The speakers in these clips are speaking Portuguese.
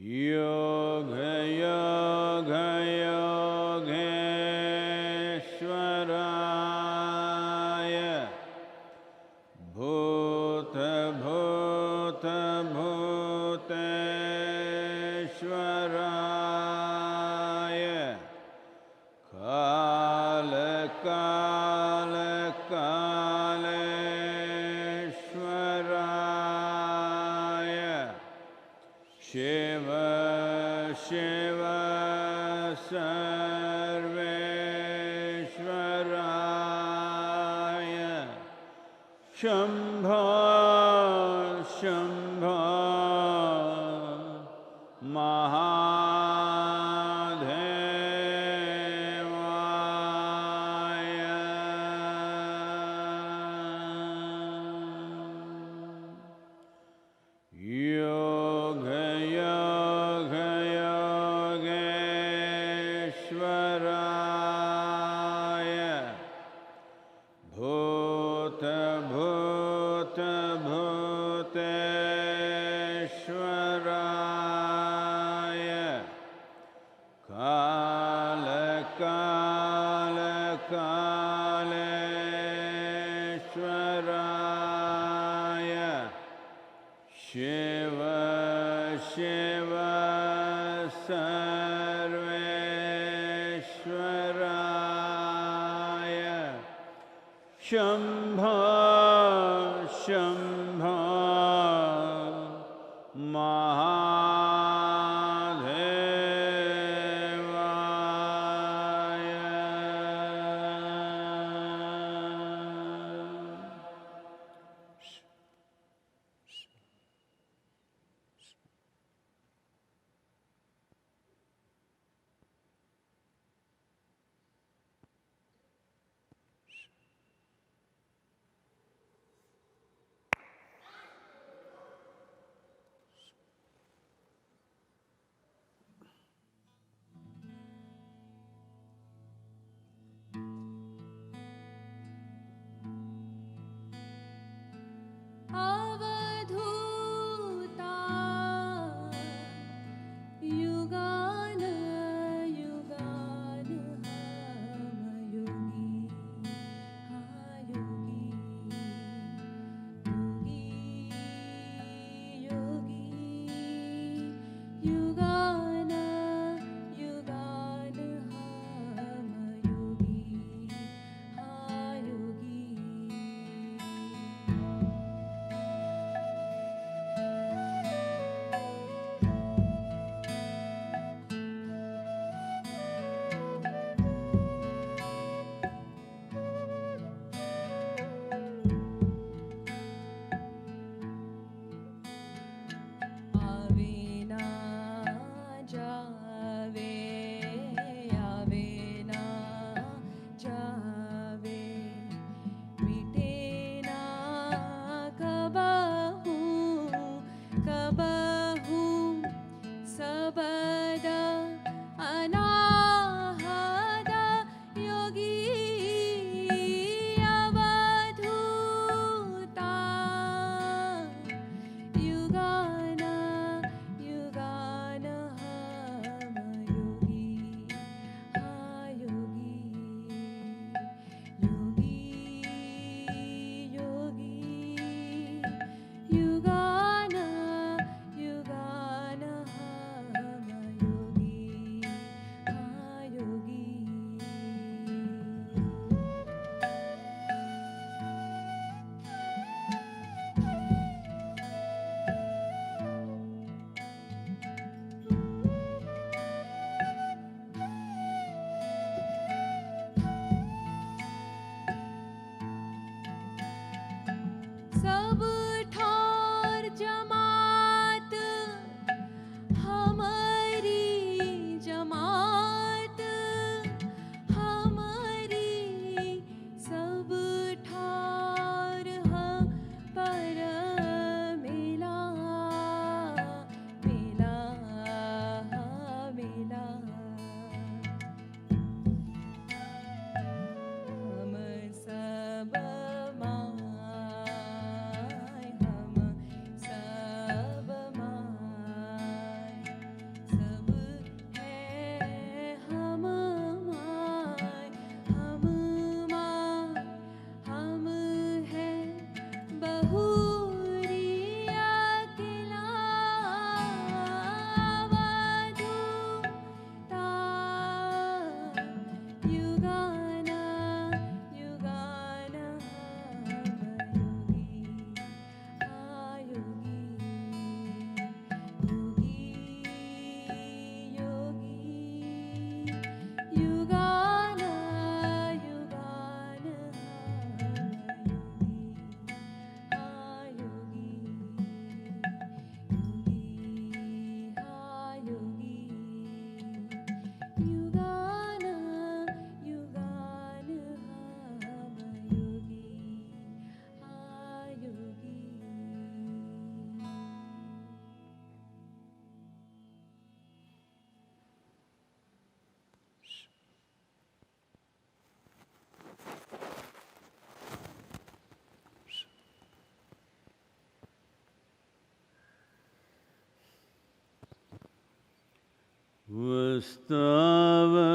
Yoga Yoga Yogeshwaraya Bhuta Bhuta Bhuteshwaraya Kala Kala Kaleshwaraya Shiva Shiva Sarveshwaraya Shambho Shambho Mahadevaya Yoga Yoga Yogeshwaraya Bhuta Bhuta Bhuteshwaraya Kala Kala Kaleshwaraya Shiva Shiva Sarveshwaraya Shambho Shambho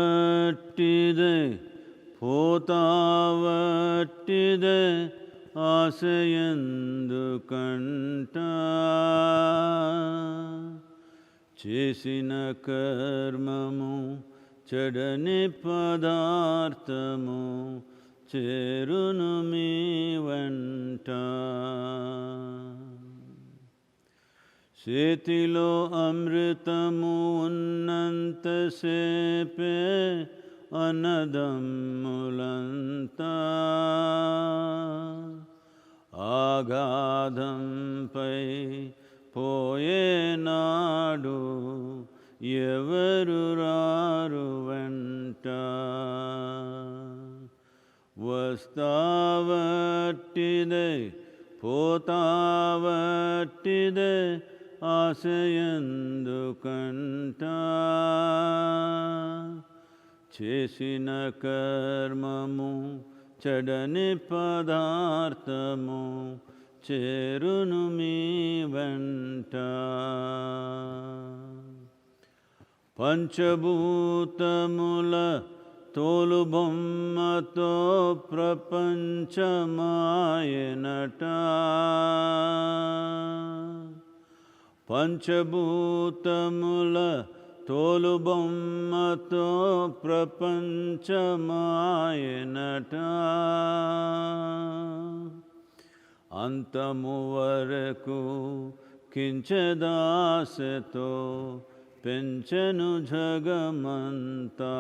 వస్తావట్టిదే పోతావట్టిదే ఆశయందుకంట చేసిన కర్మము చెడని పదార్థము చేరును మీ వెంట చేతిలో అమృతము ఉన్నంతసేపే అన్నదమ్ములంతా ఆగాధంపై పోయేనాడు ఎవరు రారు వెంట వస్తావట్టిదే పోతావట్టిదే ఆశయందుకంట చేసిన కర్మము చెడని పదార్థము చేరును మీ వెంట పంచభూతముల తోలుబొమ్మతో ప్రపంచమాయనట పంచభూతముల తోలుబొమ్మతో ప్రపంచమాయనట అంతము వరకు కించదాసతో పెంచెను జగమంతా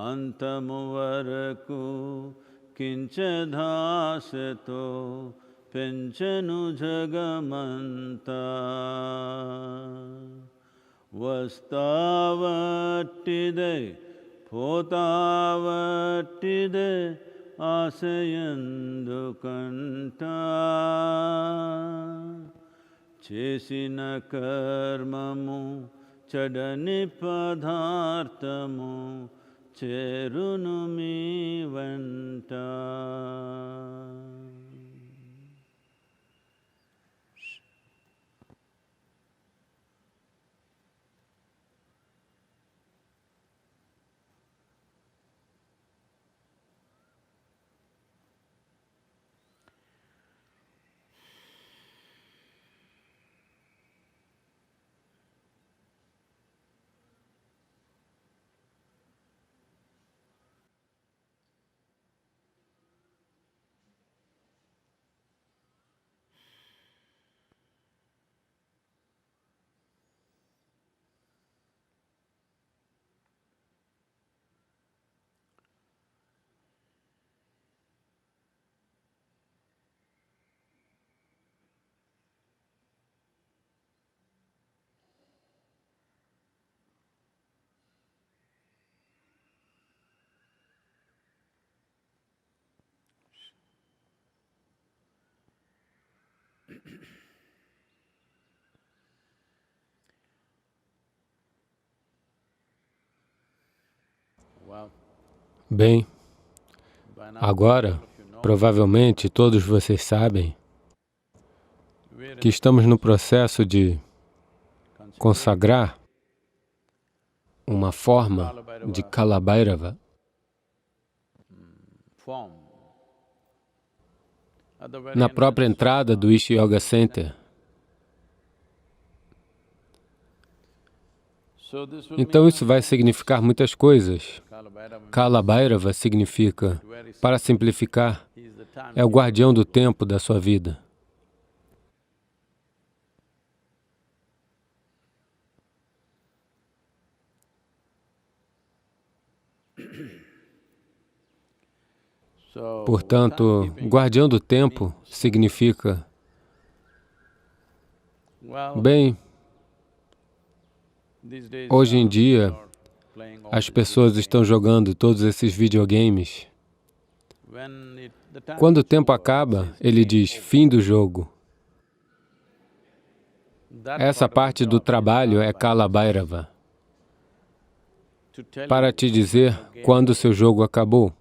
అంతము వరకు కించదాసతో పెంచెను జగమంతా వస్తావట్టిదే పోతావట్టిదే ఆశయందుకంట చేసిన కర్మము చెడని పదార్థము చేరును మీ వెంట Bem, agora, provavelmente todos vocês sabem que estamos no processo de consagrar uma forma de Kalabhairava na própria entrada do Ish Yoga Center. Então isso vai significar muitas coisas. Kalabhairava significa, para simplificar, é o guardião do tempo da sua vida. Portanto, guardião do tempo significa, bem, hoje em dia, as pessoas estão jogando todos esses videogames. Quando o tempo acaba, ele diz, fim do jogo. Essa parte do trabalho é Kalabhairava, para te dizer quando o seu jogo acabou.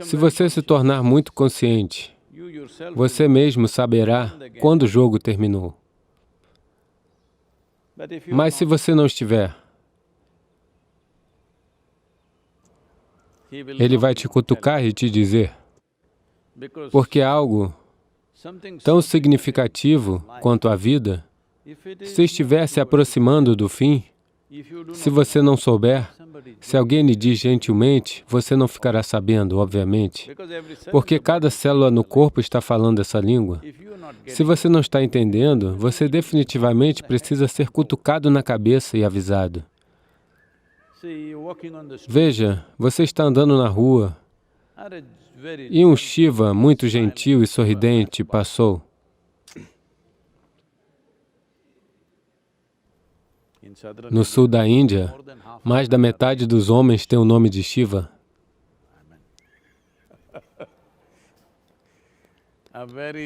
Se você se tornar muito consciente, você mesmo saberá quando o jogo terminou. Mas se você não estiver, ele vai te cutucar e te dizer, porque algo tão significativo quanto a vida, se estiver se aproximando do fim, se você não souber, se alguém lhe diz gentilmente, você não ficará sabendo, obviamente, porque cada célula no corpo está falando essa língua. Se você não está entendendo, você definitivamente precisa ser cutucado na cabeça e avisado. Veja, você está andando na rua e um Shiva muito gentil e sorridente passou. No sul da Índia, mais da metade dos homens tem o nome de Shiva.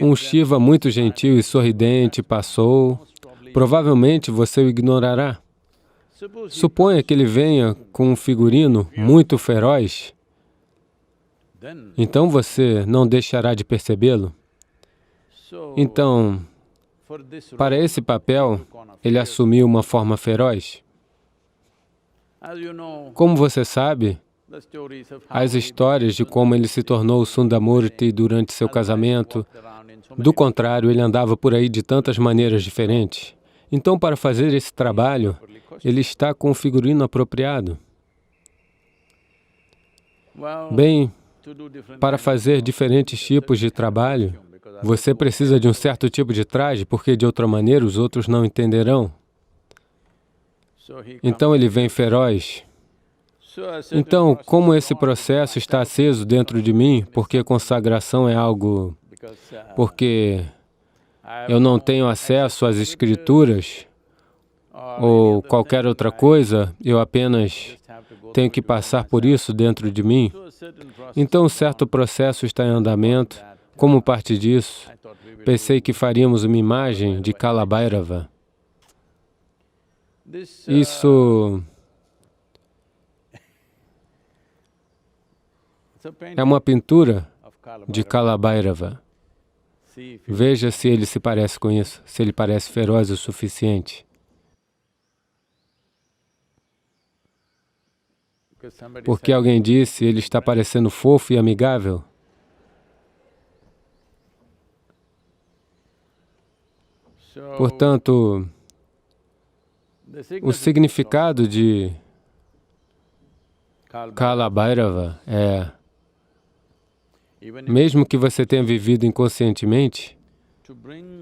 Um Shiva muito gentil e sorridente passou. Provavelmente você o ignorará. Suponha que ele venha com um figurino muito feroz. Então você não deixará de percebê-lo. Então, para esse papel, ele assumiu uma forma feroz. Como você sabe, as histórias de como ele se tornou Sundamurti durante seu casamento, do contrário, ele andava por aí de tantas maneiras diferentes. Então, para fazer esse trabalho, ele está com o figurino apropriado. Bem, para fazer diferentes tipos de trabalho, você precisa de um certo tipo de traje, porque de outra maneira os outros não entenderão. Então ele vem feroz. Então, como esse processo está aceso dentro de mim, porque consagração é algo... Porque eu não tenho acesso às escrituras ou qualquer outra coisa, eu apenas tenho que passar por isso dentro de mim. Então, um certo processo está em andamento. Como parte disso, pensei que faríamos uma imagem de Kalabhairava. Isso é uma pintura de Kalabhairava. Veja se ele se parece com isso, se ele parece feroz o suficiente. Porque alguém disse, ele está parecendo fofo e amigável. Portanto, o significado de Kalabhairava é, mesmo que você tenha vivido inconscientemente,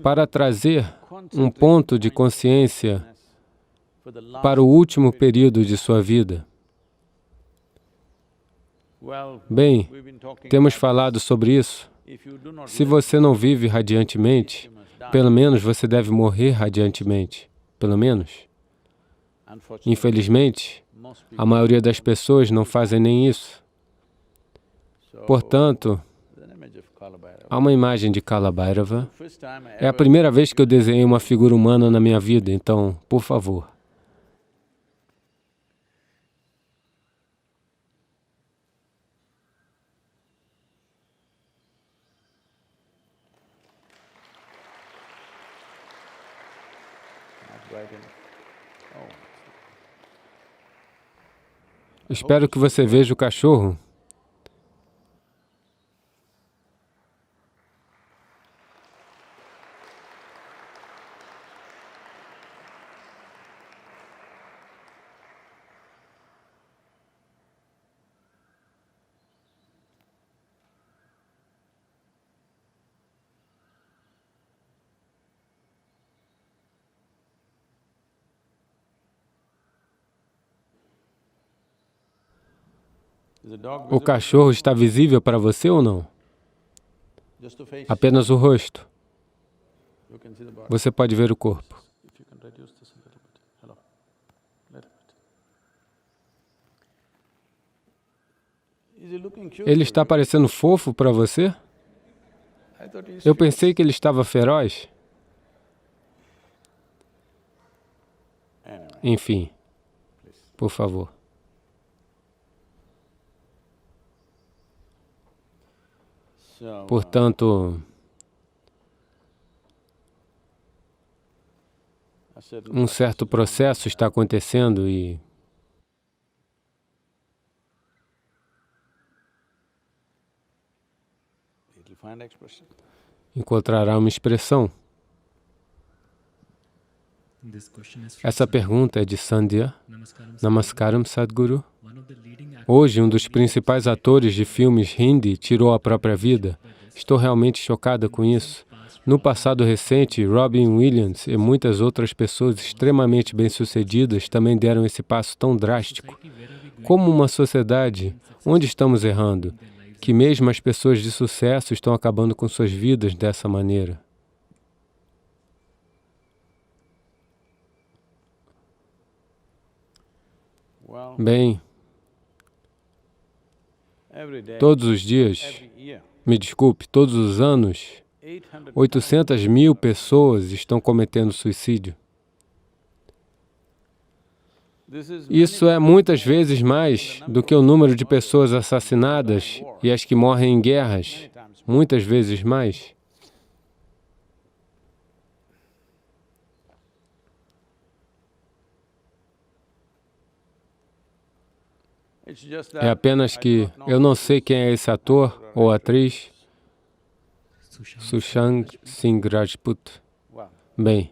para trazer um ponto de consciência para o último período de sua vida. Bem, temos falado sobre isso. Se você não vive radiantemente, pelo menos você deve morrer radiantemente. Pelo menos. Infelizmente, a maioria das pessoas não fazem nem isso. Portanto, há uma imagem de Kalabhairava. É a primeira vez que eu desenhei uma figura humana na minha vida, então, por favor. Espero que você veja o cachorro. O cachorro está visível para você ou não? Apenas o rosto. Você pode ver o corpo. Ele está parecendo fofo para você? Eu pensei que ele estava feroz. Enfim, por favor. Portanto, um certo processo está acontecendo e encontrará uma expressão. Essa pergunta é de Sandhya. Namaskaram, Sadhguru. Hoje, um dos principais atores de filmes hindi tirou a própria vida. Estou realmente chocada com isso. No passado recente, Robin Williams e muitas outras pessoas extremamente bem-sucedidas também deram esse passo tão drástico. Como uma sociedade, onde estamos errando? Que mesmo as pessoas de sucesso estão acabando com suas vidas dessa maneira. Bem, todos os dias, me desculpe, todos os anos, 800 mil pessoas estão cometendo suicídio. Isso é muitas vezes mais do que o número de pessoas assassinadas e as que morrem em guerras, muitas vezes mais. É apenas que eu não sei quem é esse ator ou atriz, Sushant Singh Rajput. Bem,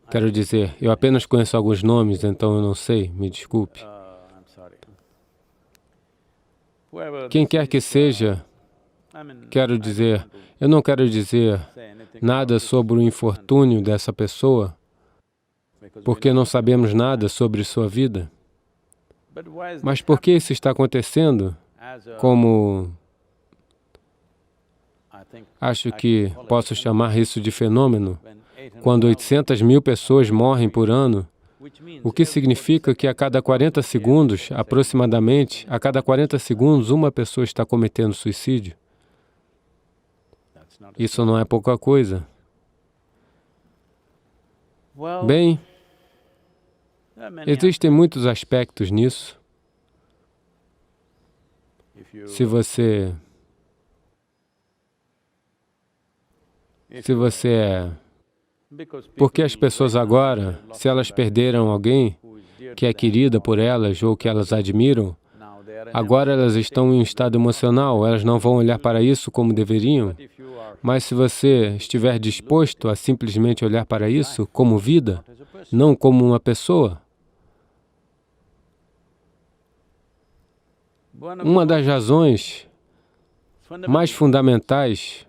quero dizer, eu apenas conheço alguns nomes, então eu não sei, me desculpe. Quem quer que seja, quero dizer, eu não quero dizer nada sobre o infortúnio dessa pessoa, porque não sabemos nada sobre sua vida. Mas por que isso está acontecendo? Como acho que posso chamar isso de fenômeno, quando 800 mil pessoas morrem por ano, o que significa que a cada 40 segundos, aproximadamente, a cada 40 segundos, uma pessoa está cometendo suicídio. Isso não é pouca coisa. Bem, existem muitos aspectos nisso. Se você é... Porque as pessoas agora, se elas perderam alguém que é querida por elas ou que elas admiram, agora elas estão em um estado emocional, elas não vão olhar para isso como deveriam. Mas se você estiver disposto a simplesmente olhar para isso como vida, não como uma pessoa, uma das razões mais fundamentais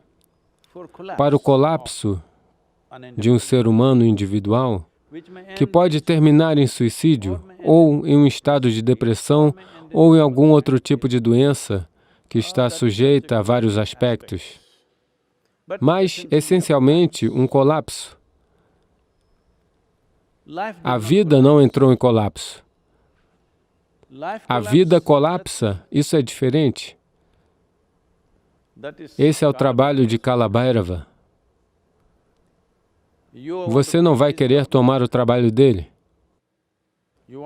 para o colapso de um ser humano individual, que pode terminar em suicídio, ou em um estado de depressão, ou em algum outro tipo de doença que está sujeita a vários aspectos. Mas, essencialmente, um colapso. A vida não entrou em colapso. A vida colapsa, isso é diferente. Esse é o trabalho de Kalabhairava. Você não vai querer tomar o trabalho dele.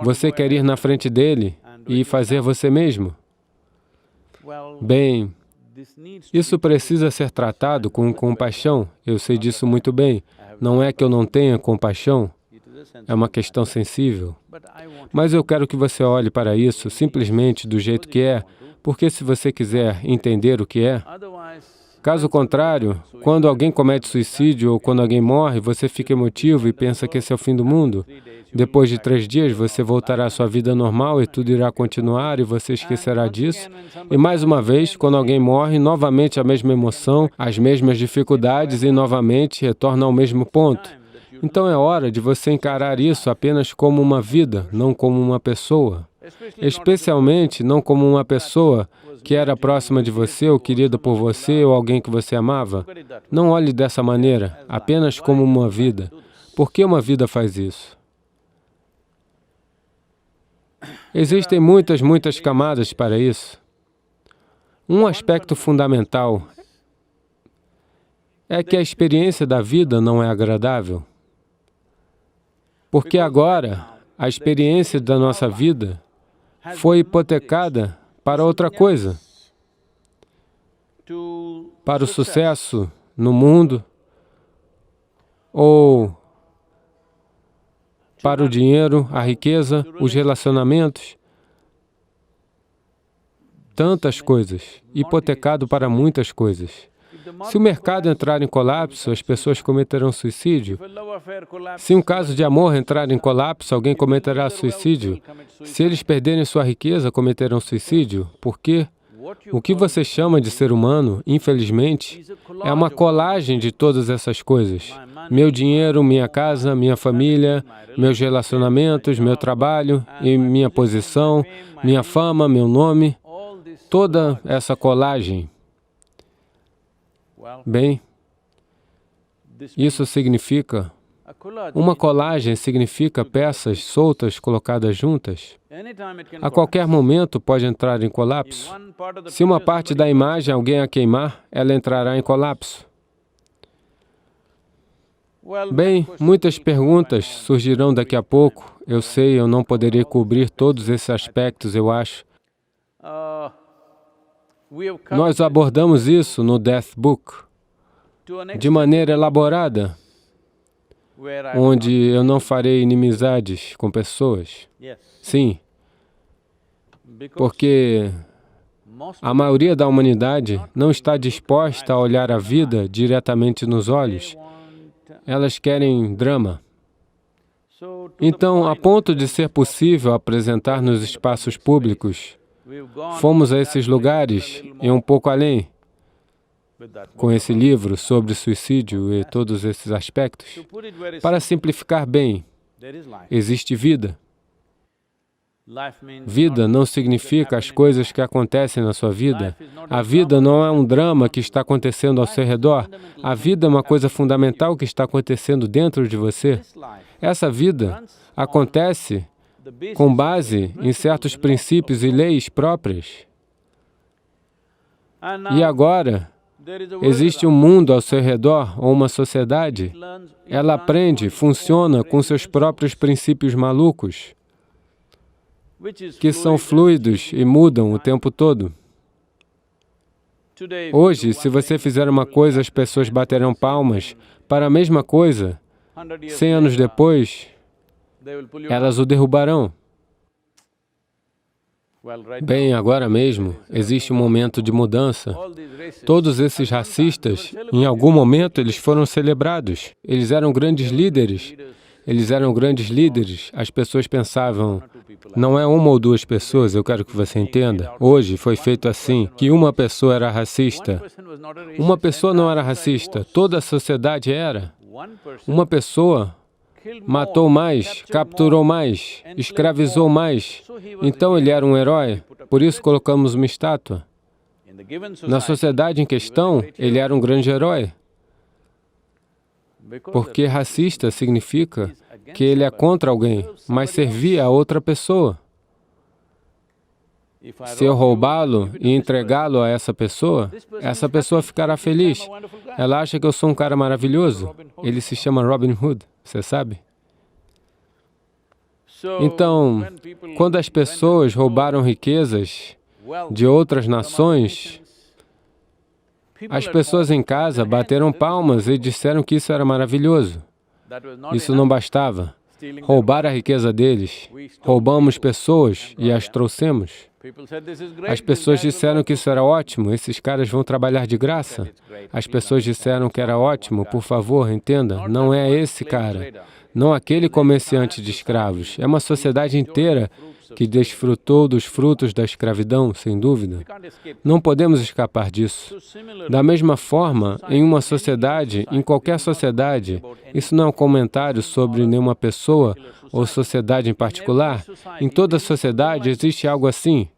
Você quer ir na frente dele e fazer você mesmo. Bem, isso precisa ser tratado com compaixão. Eu sei disso muito bem. Não é que eu não tenha compaixão. É uma questão sensível. Mas eu quero que você olhe para isso simplesmente do jeito que é, porque se você quiser entender o que é, caso contrário, quando alguém comete suicídio ou quando alguém morre, você fica emotivo e pensa que esse é o fim do mundo. Depois de 3 dias, você voltará à sua vida normal e tudo irá continuar e você esquecerá disso. E mais uma vez, quando alguém morre, novamente a mesma emoção, as mesmas dificuldades e novamente retorna ao mesmo ponto. Então é hora de você encarar isso apenas como uma vida, não como uma pessoa. Especialmente não como uma pessoa que era próxima de você, ou querida por você, ou alguém que você amava. Não olhe dessa maneira, apenas como uma vida. Por que uma vida faz isso? Existem muitas camadas para isso. Um aspecto fundamental é que a experiência da vida não é agradável. Porque agora, a experiência da nossa vida foi hipotecada para outra coisa, para o sucesso no mundo, ou para o dinheiro, a riqueza, os relacionamentos, tantas coisas, hipotecado para muitas coisas. Se o mercado entrar em colapso, as pessoas cometerão suicídio. Se um caso de amor entrar em colapso, alguém cometerá suicídio. Se eles perderem sua riqueza, cometerão suicídio. Por quê? O que você chama de ser humano, infelizmente, é uma colagem de todas essas coisas. Meu dinheiro, minha casa, minha família, meus relacionamentos, meu trabalho e minha posição, minha fama, meu nome, toda essa colagem. Bem, isso significa... Uma colagem significa peças soltas colocadas juntas. A qualquer momento pode entrar em colapso. Se uma parte da imagem alguém a queimar, ela entrará em colapso. Bem, muitas perguntas surgirão daqui a pouco. Eu sei, eu não poderei cobrir todos esses aspectos, eu acho. Nós abordamos isso no Death Book, de maneira elaborada, onde eu não farei inimizades com pessoas. Sim, porque a maioria da humanidade não está disposta a olhar a vida diretamente nos olhos. Elas querem drama. Então, a ponto de ser possível apresentar nos espaços públicos, fomos a esses lugares e um pouco além, com esse livro sobre suicídio e todos esses aspectos. Para simplificar bem, existe vida. Vida não significa as coisas que acontecem na sua vida. A vida não é um drama que está acontecendo ao seu redor. A vida é uma coisa fundamental que está acontecendo dentro de você. Essa vida acontece com base em certos princípios e leis próprias. E agora, existe um mundo ao seu redor, ou uma sociedade. Ela aprende, funciona com seus próprios princípios malucos, que são fluidos e mudam o tempo todo. Hoje, se você fizer uma coisa, as pessoas baterão palmas para a mesma coisa. 100 anos depois, elas o derrubarão. Bem, agora mesmo, existe um momento de mudança. Todos esses racistas, em algum momento, eles foram celebrados. Eles eram grandes líderes. As pessoas pensavam, não é uma ou duas pessoas, eu quero que você entenda. Hoje foi feito assim, que uma pessoa era racista. Uma pessoa não era racista, toda a sociedade era. Uma pessoa matou mais, capturou mais, escravizou mais. Então ele era um herói, por isso colocamos uma estátua. Na sociedade em questão, ele era um grande herói. Porque racista significa que ele é contra alguém, mas servia a outra pessoa. Se eu roubá-lo e entregá-lo a essa pessoa ficará feliz. Ela acha que eu sou um cara maravilhoso. Ele se chama Robin Hood, você sabe? Então, quando as pessoas roubaram riquezas de outras nações, as pessoas em casa bateram palmas e disseram que isso era maravilhoso. Isso não bastava. Roubar a riqueza deles. Roubamos pessoas e as trouxemos. As pessoas disseram que isso era ótimo, esses caras vão trabalhar de graça. As pessoas disseram que era ótimo, por favor, entenda, não é esse cara, não aquele comerciante de escravos. É uma sociedade inteira que desfrutou dos frutos da escravidão, sem dúvida. Não podemos escapar disso. Da mesma forma, em uma sociedade, em qualquer sociedade, isso não é um comentário sobre nenhuma pessoa ou sociedade em particular. Em toda sociedade existe algo assim.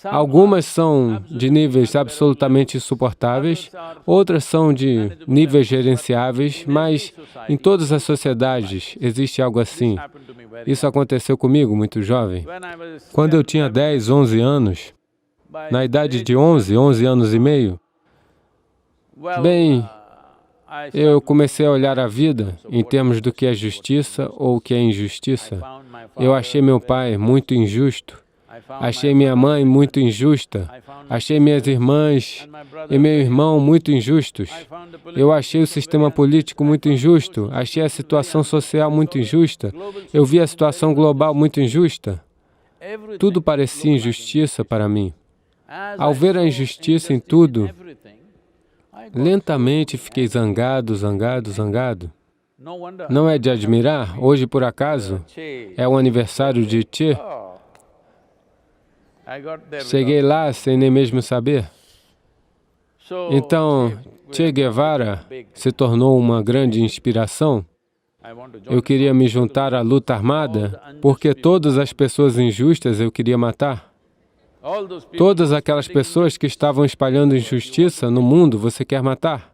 Algumas são de níveis absolutamente insuportáveis, outras são de níveis gerenciáveis, mas em todas as sociedades existe algo assim. Isso aconteceu comigo, muito jovem. Quando eu tinha 10, 11 anos, na idade de 11 anos e meio, bem, eu comecei a olhar a vida em termos do que é justiça ou o que é injustiça. Eu achei meu pai muito injusto. Achei minha mãe muito injusta. Achei minhas irmãs e meu irmão muito injustos. Eu achei o sistema político muito injusto. Achei a situação social muito injusta. Eu vi a situação global muito injusta. Tudo parecia injustiça para mim. Ao ver a injustiça em tudo, lentamente fiquei zangado, zangado, zangado. Não é de admirar, hoje por acaso, é o aniversário de Che. Cheguei lá sem nem mesmo saber. Então, Che Guevara se tornou uma grande inspiração. Eu queria me juntar à luta armada, porque todas as pessoas injustas eu queria matar. Todas aquelas pessoas que estavam espalhando injustiça no mundo, você quer matar.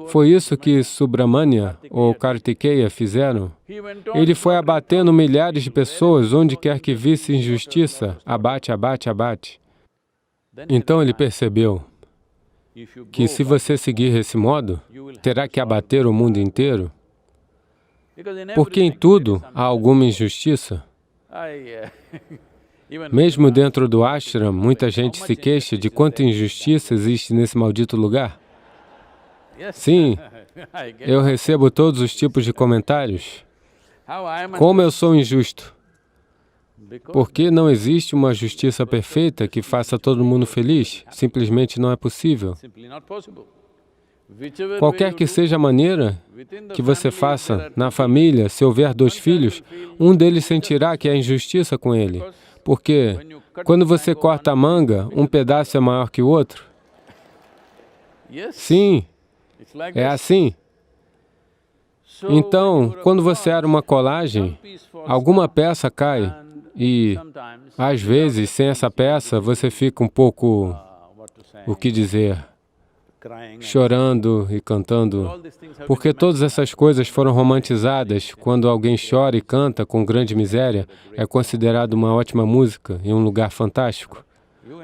Foi isso que Subramania ou Kartikeya fizeram. Ele foi abatendo milhares de pessoas, onde quer que visse injustiça, abate, abate, abate. Então ele percebeu que se você seguir esse modo, terá que abater o mundo inteiro, porque em tudo há alguma injustiça. Mesmo dentro do ashram, muita gente se queixa de quanta injustiça existe nesse maldito lugar. Sim, eu recebo todos os tipos de comentários. Como eu sou injusto? Porque não existe uma justiça perfeita que faça todo mundo feliz. Simplesmente não é possível. Qualquer que seja a maneira que você faça na família, se houver 2 filhos, um deles sentirá que há injustiça com ele. Porque quando você corta a manga, um pedaço é maior que o outro. Sim, é assim. Então, quando você era uma colagem, alguma peça cai e, às vezes, sem essa peça, você fica um pouco, o que dizer, chorando e cantando, porque todas essas coisas foram romantizadas. Quando alguém chora e canta com grande miséria, é considerado uma ótima música e um lugar fantástico.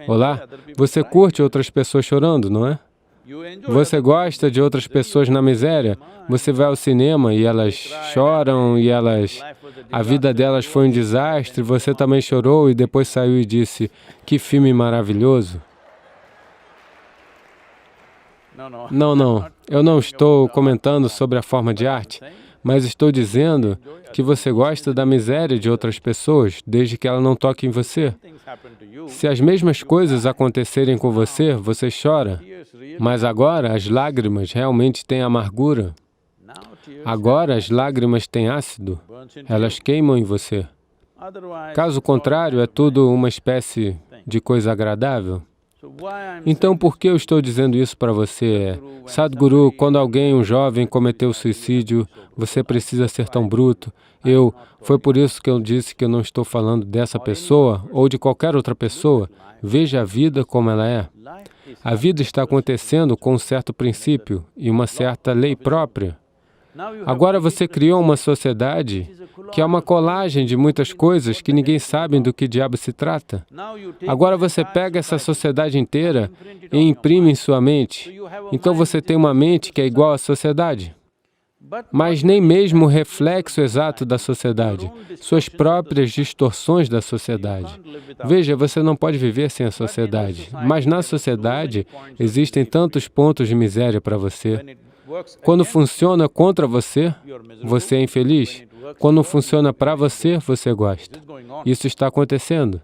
Olá, você curte outras pessoas chorando, não é? Você gosta de outras pessoas na miséria? Você vai ao cinema e elas choram e a vida delas foi um desastre, você também chorou e depois saiu e disse, que filme maravilhoso. Não, eu não estou comentando sobre a forma de arte, mas estou dizendo que você gosta da miséria de outras pessoas, desde que ela não toque em você. Se as mesmas coisas acontecerem com você, você chora, mas agora as lágrimas realmente têm amargura. Agora as lágrimas têm ácido, elas queimam em você. Caso contrário, é tudo uma espécie de coisa agradável. Então, por que eu estou dizendo isso para você? Sadhguru, quando alguém, um jovem, cometeu suicídio, você precisa ser tão bruto. Foi por isso que eu disse que eu não estou falando dessa pessoa ou de qualquer outra pessoa. Veja a vida como ela é. A vida está acontecendo com um certo princípio e uma certa lei própria. Agora você criou uma sociedade que é uma colagem de muitas coisas que ninguém sabe do que diabo se trata. Agora você pega essa sociedade inteira e imprime em sua mente. Então você tem uma mente que é igual à sociedade, mas nem mesmo o reflexo exato da sociedade, suas próprias distorções da sociedade. Veja, você não pode viver sem a sociedade, mas na sociedade existem tantos pontos de miséria para você. Quando funciona contra você, você é infeliz. Quando funciona para você, você gosta. Isso está acontecendo.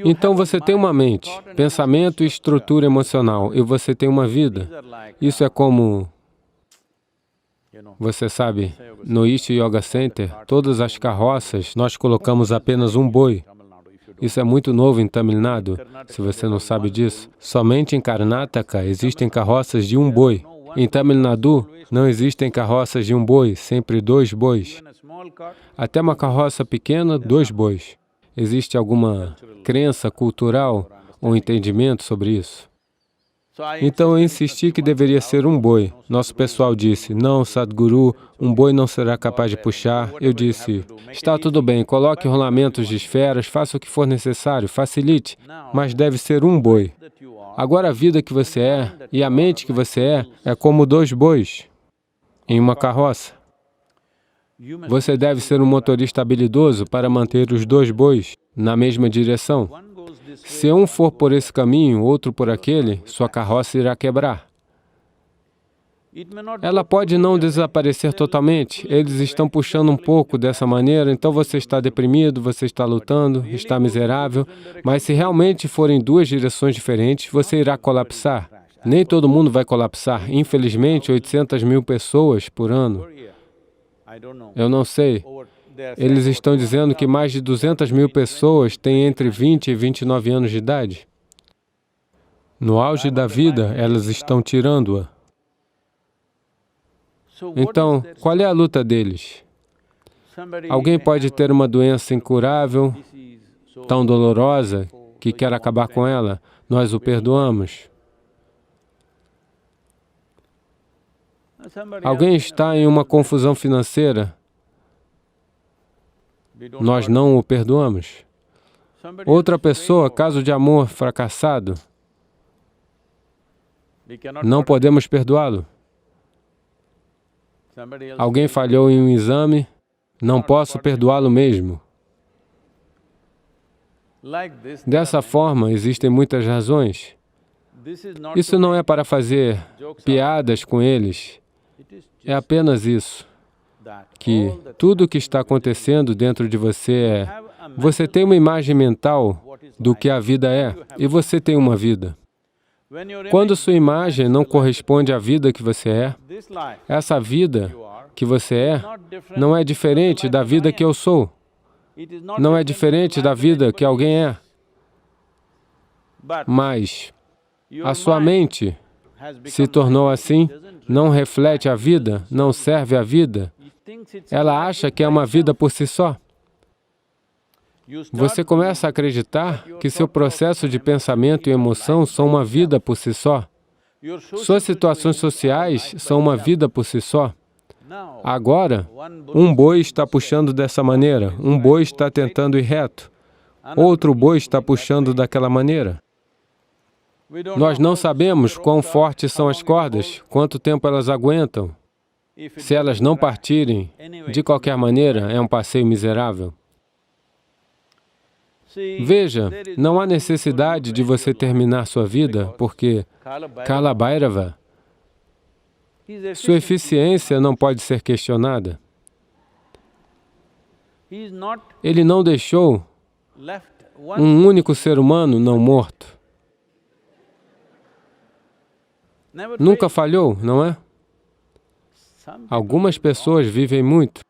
Então você tem uma mente, pensamento e estrutura emocional, e você tem uma vida. Isso é como, você sabe, no Ish Yoga Center, todas as carroças, nós colocamos apenas um boi. Isso é muito novo em Tamil Nadu, se você não sabe disso. Somente em Karnataka existem carroças de um boi. Em Tamil Nadu, não existem carroças de um boi, sempre 2 bois. Até uma carroça pequena, 2 bois. Existe alguma crença cultural ou entendimento sobre isso? Então eu insisti que deveria ser um boi. Nosso pessoal disse, não, Sadhguru, um boi não será capaz de puxar. Eu disse, está tudo bem, coloque rolamentos de esferas, faça o que for necessário, facilite, mas deve ser um boi. Agora a vida que você é e a mente que você é como 2 bois em uma carroça. Você deve ser um motorista habilidoso para manter os dois bois na mesma direção. Se um for por esse caminho, outro por aquele, sua carroça irá quebrar. Ela pode não desaparecer totalmente. Eles estão puxando um pouco dessa maneira, então você está deprimido, você está lutando, está miserável. Mas se realmente forem duas direções diferentes, você irá colapsar. Nem todo mundo vai colapsar. Infelizmente, 800 mil pessoas por ano. Eu não sei. Eles estão dizendo que mais de 200 mil pessoas têm entre 20 e 29 anos de idade. No auge da vida, elas estão tirando-a. Então, qual é a luta deles? Alguém pode ter uma doença incurável, tão dolorosa, que quer acabar com ela. Nós o perdoamos. Alguém está em uma confusão financeira. Nós não o perdoamos. Outra pessoa, caso de amor fracassado, não podemos perdoá-lo. Alguém falhou em um exame, não posso perdoá-lo mesmo. Dessa forma, existem muitas razões. Isso não é para fazer piadas com eles. É apenas isso, que tudo o que está acontecendo dentro de você é... Você tem uma imagem mental do que a vida é, e você tem uma vida. Quando sua imagem não corresponde à vida que você é, essa vida que você é não é diferente da vida que eu sou. Não é diferente da vida que alguém é. Mas a sua mente se tornou assim, não reflete a vida, não serve a vida. Ela acha que é uma vida por si só. Você começa a acreditar que seu processo de pensamento e emoção são uma vida por si só. Suas situações sociais são uma vida por si só. Agora, um boi está puxando dessa maneira, um boi está tentando ir reto, outro boi está puxando daquela maneira. Nós não sabemos quão fortes são as cordas, quanto tempo elas aguentam. Se elas não partirem, de qualquer maneira, é um passeio miserável. Veja, não há necessidade de você terminar sua vida, porque Kala Bhairava, sua eficiência não pode ser questionada. Ele não deixou um único ser humano não morto. Nunca falhou, não é? Algumas pessoas vivem muito.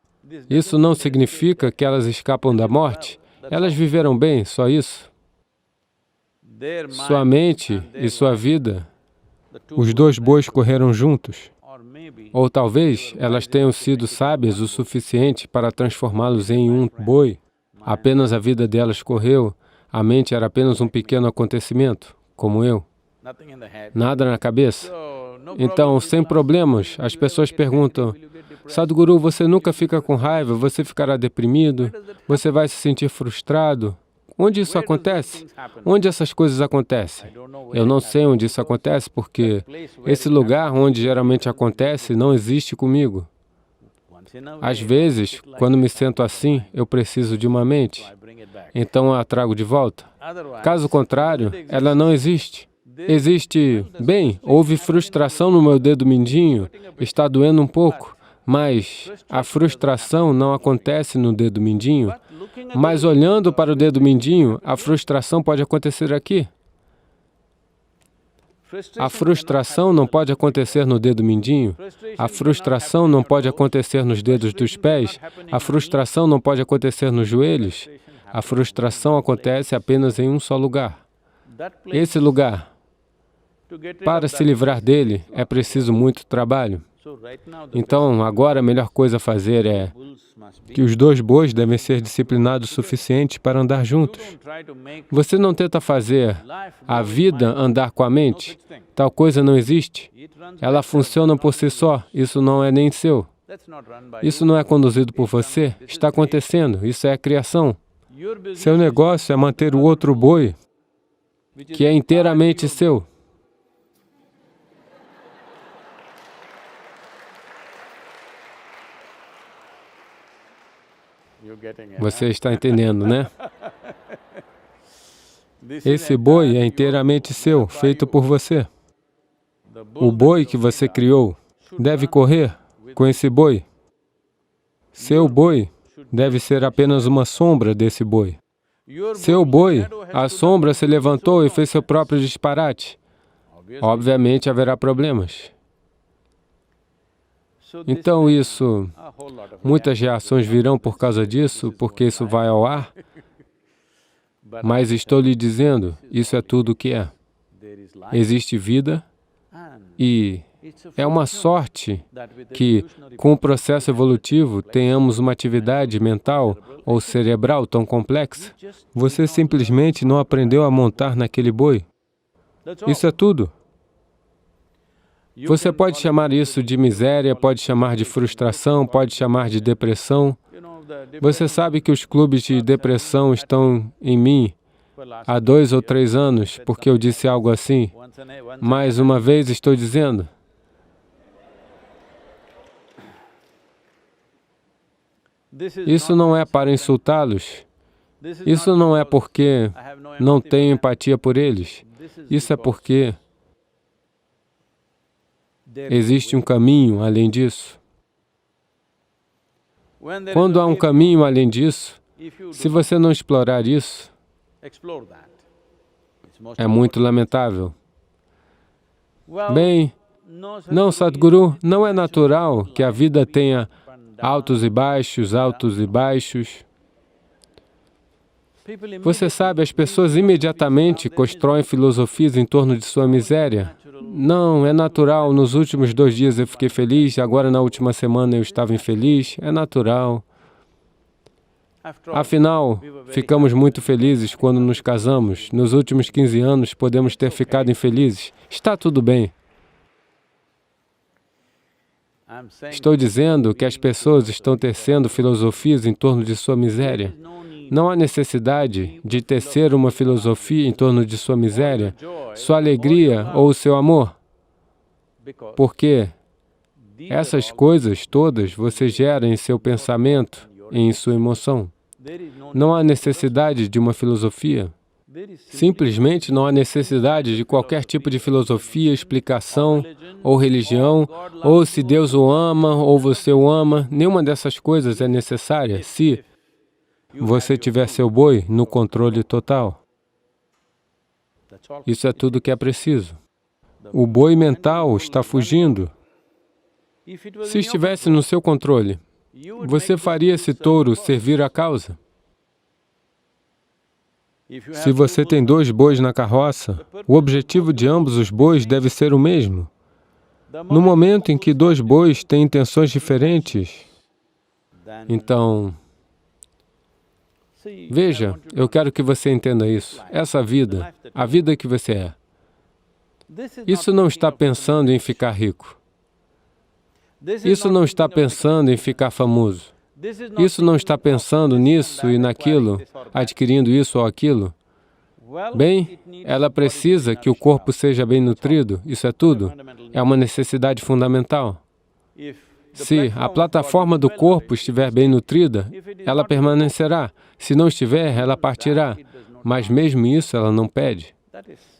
Isso não significa que elas escapam da morte. Elas viveram bem, só isso. Sua mente e sua vida, os dois bois correram juntos. Ou talvez elas tenham sido sábias o suficiente para transformá-los em um boi. Apenas a vida delas correu, a mente era apenas um pequeno acontecimento, como eu. Nada na cabeça. Então, sem problemas, as pessoas perguntam, Sadhguru, você nunca fica com raiva, você ficará deprimido, você vai se sentir frustrado. Onde isso acontece? Onde essas coisas acontecem? Eu não sei onde isso acontece, porque esse lugar onde geralmente acontece não existe comigo. Às vezes, quando me sinto assim, eu preciso de uma mente, então eu a trago de volta. Caso contrário, ela não existe. Existe, bem, houve frustração no meu dedo mindinho, está doendo um pouco, mas a frustração não acontece no dedo mindinho. Mas olhando para o dedo mindinho, a frustração pode acontecer aqui. A frustração não pode acontecer no dedo mindinho. A frustração não pode acontecer nos dedos dos pés. A frustração não pode acontecer nos joelhos. A frustração acontece apenas em um só lugar. Esse lugar, para se livrar dele, é preciso muito trabalho. Então, agora a melhor coisa a fazer é que os dois bois devem ser disciplinados o suficiente para andar juntos. Você não tenta fazer a vida andar com a mente. Tal coisa não existe. Ela funciona por si só. Isso não é nem seu. Isso não é conduzido por você. Está acontecendo. Isso é a criação. Seu negócio é manter o outro boi, que é inteiramente seu. Você está entendendo, né? Esse boi é inteiramente seu, feito por você. O boi que você criou deve correr com esse boi. Seu boi deve ser apenas uma sombra desse boi. Seu boi, a sombra se levantou e fez seu próprio disparate. Obviamente haverá problemas. Então muitas reações virão por causa disso, porque isso vai ao ar. Mas estou lhe dizendo, isso é tudo o que é. Existe vida e é uma sorte que, com o processo evolutivo, tenhamos uma atividade mental ou cerebral tão complexa. Você simplesmente não aprendeu a montar naquele boi. Isso é tudo. Você pode chamar isso de miséria, pode chamar de frustração, pode chamar de depressão. Você sabe que os clubes de depressão estão em mim há 2 ou 3 anos, porque eu disse algo assim. Mais uma vez estou dizendo. Isso não é para insultá-los. Isso não é porque não tenho empatia por eles. Isso é porque existe um caminho além disso. Quando há um caminho além disso, se você não explorar isso, é muito lamentável. Bem, não, Sadhguru, não é natural que a vida tenha altos e baixos, altos e baixos. Você sabe, as pessoas imediatamente constroem filosofias em torno de sua miséria. Não, é natural, nos últimos 2 dias eu fiquei feliz, agora na última semana eu estava infeliz, é natural. Afinal, ficamos muito felizes quando nos casamos. Nos últimos 15 anos podemos ter ficado infelizes. Está tudo bem. Estou dizendo que as pessoas estão tecendo filosofias em torno de sua miséria. Não há necessidade de tecer uma filosofia em torno de sua miséria, sua alegria ou seu amor, porque essas coisas todas você gera em seu pensamento e em sua emoção. Não há necessidade de uma filosofia. Simplesmente não há necessidade de qualquer tipo de filosofia, explicação, ou religião, ou se Deus o ama, ou você o ama. Nenhuma dessas coisas é necessária se você tiver seu boi no controle total. Isso é tudo que é preciso. O boi mental está fugindo. Se estivesse no seu controle, você faria esse touro servir a causa? Se você tem 2 bois na carroça, o objetivo de ambos os bois deve ser o mesmo. No momento em que 2 bois têm intenções diferentes, então, veja, eu quero que você entenda isso. Essa vida, a vida que você é, isso não está pensando em ficar rico. Isso não está pensando em ficar famoso. Isso não está pensando nisso e naquilo, adquirindo isso ou aquilo. Bem, ela precisa que o corpo seja bem nutrido, isso é tudo. É uma necessidade fundamental. Se a plataforma do corpo estiver bem nutrida, ela permanecerá. Se não estiver, ela partirá. Mas mesmo isso ela não pede.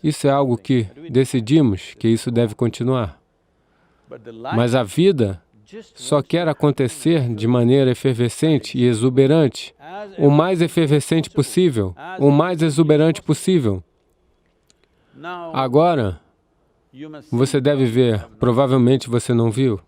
Isso é algo que decidimos que isso deve continuar. Mas a vida só quer acontecer de maneira efervescente e exuberante, o mais efervescente possível, o mais exuberante possível. Agora, você deve ver, provavelmente você não viu.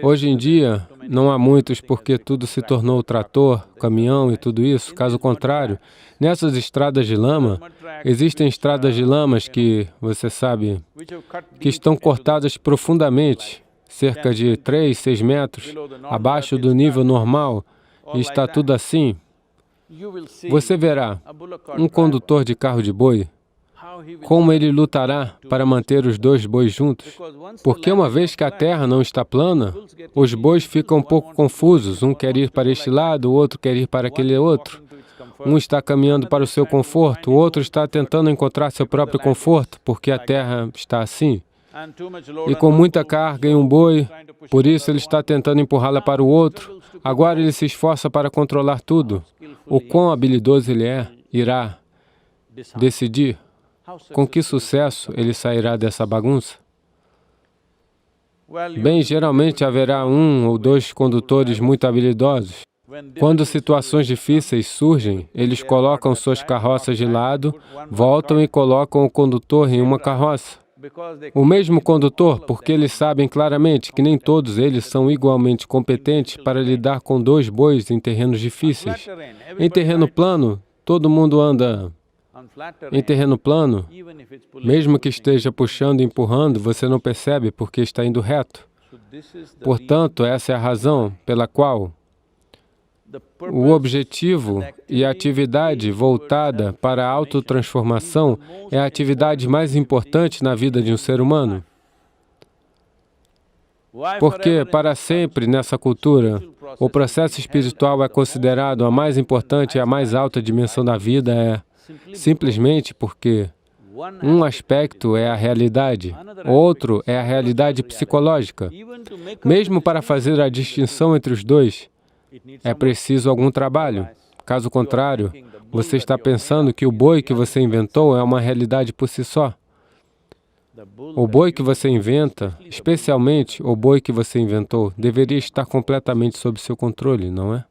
Hoje em dia, não há muitos porque tudo se tornou trator, caminhão e tudo isso. Caso contrário, nessas estradas de lama, existem estradas de lamas que, você sabe, que estão cortadas profundamente, cerca de 3, 6 metros, abaixo do nível normal, e está tudo assim. Você verá um condutor de carro de boi, como ele lutará para manter os 2 bois juntos. Porque uma vez que a terra não está plana, os bois ficam um pouco confusos. Um quer ir para este lado, o outro quer ir para aquele outro. Um está caminhando para o seu conforto, o outro está tentando encontrar seu próprio conforto, porque a terra está assim. E com muita carga em um boi, por isso ele está tentando empurrá-la para o outro. Agora ele se esforça para controlar tudo. O quão habilidoso ele é, irá decidir com que sucesso ele sairá dessa bagunça. Bem, geralmente haverá 1 ou 2 condutores muito habilidosos. Quando situações difíceis surgem, eles colocam suas carroças de lado, voltam e colocam o condutor em uma carroça. O mesmo condutor, porque eles sabem claramente que nem todos eles são igualmente competentes para lidar com 2 bois em terrenos difíceis. Em terreno plano, todo mundo anda. Em terreno plano, mesmo que esteja puxando e empurrando, você não percebe porque está indo reto. Portanto, essa é a razão pela qual o objetivo e a atividade voltada para a autotransformação é a atividade mais importante na vida de um ser humano. Porque, para sempre, nessa cultura, o processo espiritual é considerado a mais importante e a mais alta dimensão da vida, simplesmente porque um aspecto é a realidade, outro é a realidade psicológica. Mesmo para fazer a distinção entre os dois, é preciso algum trabalho. Caso contrário, você está pensando que o boi que você inventou é uma realidade por si só. O boi que você inventa, especialmente o boi que você inventou, deveria estar completamente sob seu controle, não é?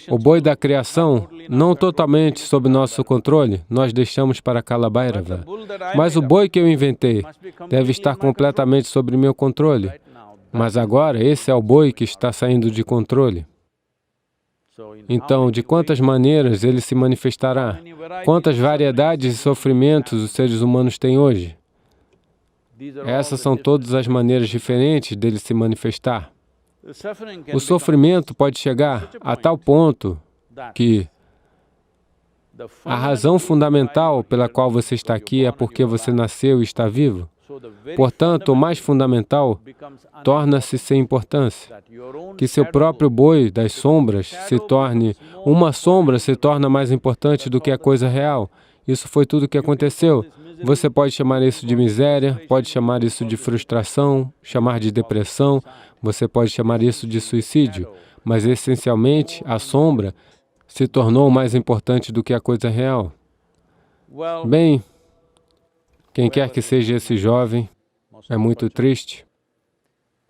O boi da criação, não totalmente sob nosso controle, nós deixamos para Kalabhairava. Mas o boi que eu inventei deve estar completamente sob meu controle. Mas agora, esse é o boi que está saindo de controle. Então, de quantas maneiras ele se manifestará? Quantas variedades e sofrimentos os seres humanos têm hoje? Essas são todas as maneiras diferentes dele se manifestar. O sofrimento pode chegar a tal ponto que a razão fundamental pela qual você está aqui é porque você nasceu e está vivo. Portanto, o mais fundamental torna-se sem importância. Que seu próprio boi das sombras se torne... Uma sombra se torna mais importante do que a coisa real. Isso foi tudo o que aconteceu. Você pode chamar isso de miséria, pode chamar isso de frustração, chamar de depressão, você pode chamar isso de suicídio. Mas, essencialmente, a sombra se tornou mais importante do que a coisa real. Bem, quem quer que seja esse jovem, é muito triste,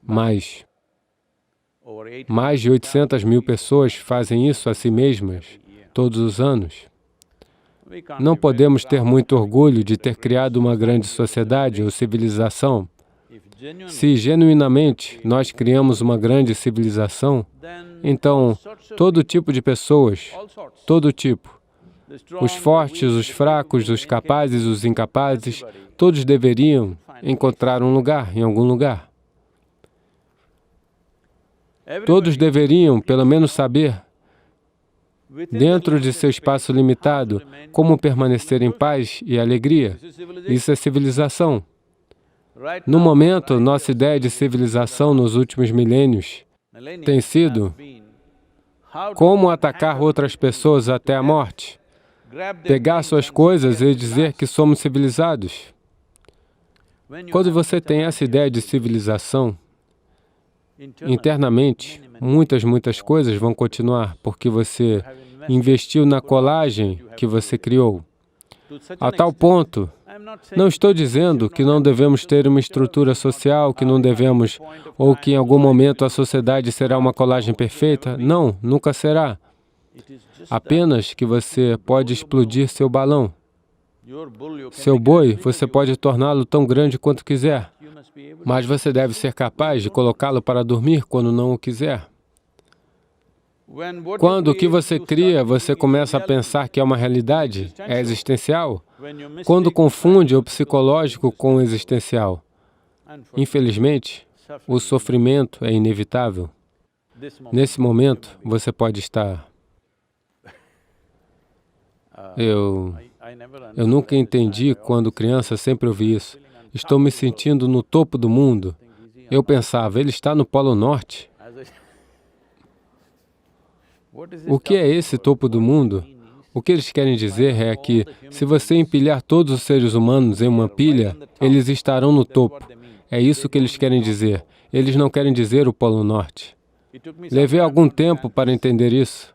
mas mais de 800 mil pessoas fazem isso a si mesmas todos os anos. Não podemos ter muito orgulho de ter criado uma grande sociedade ou civilização. Se genuinamente nós criamos uma grande civilização, então todo tipo de pessoas, todo tipo, os fortes, os fracos, os capazes, os incapazes, todos deveriam encontrar um lugar, em algum lugar. Todos deveriam, pelo menos, saber, dentro de seu espaço limitado, como permanecer em paz e alegria. Isso é civilização. No momento, nossa ideia de civilização nos últimos milênios tem sido como atacar outras pessoas até a morte, pegar suas coisas e dizer que somos civilizados. Quando você tem essa ideia de civilização, internamente, muitas coisas vão continuar, porque você investiu na colagem que você criou. A tal ponto, não estou dizendo que não devemos ter uma estrutura social, que não devemos, ou que em algum momento a sociedade será uma colagem perfeita. Não, nunca será. Apenas que você pode explodir seu balão. Seu boi, você pode torná-lo tão grande quanto quiser, mas você deve ser capaz de colocá-lo para dormir quando não o quiser. Quando o que você cria, você começa a pensar que é uma realidade, é existencial. Quando confunde o psicológico com o existencial, infelizmente, o sofrimento é inevitável. Nesse momento, você pode estar... Eu nunca entendi quando criança, sempre ouvi isso. Estou me sentindo no topo do mundo. Eu pensava, ele está no Polo Norte. O que é esse topo do mundo? O que eles querem dizer é que, se você empilhar todos os seres humanos em uma pilha, eles estarão no topo. É isso que eles querem dizer. Eles não querem dizer o Polo Norte. Levei algum tempo para entender isso.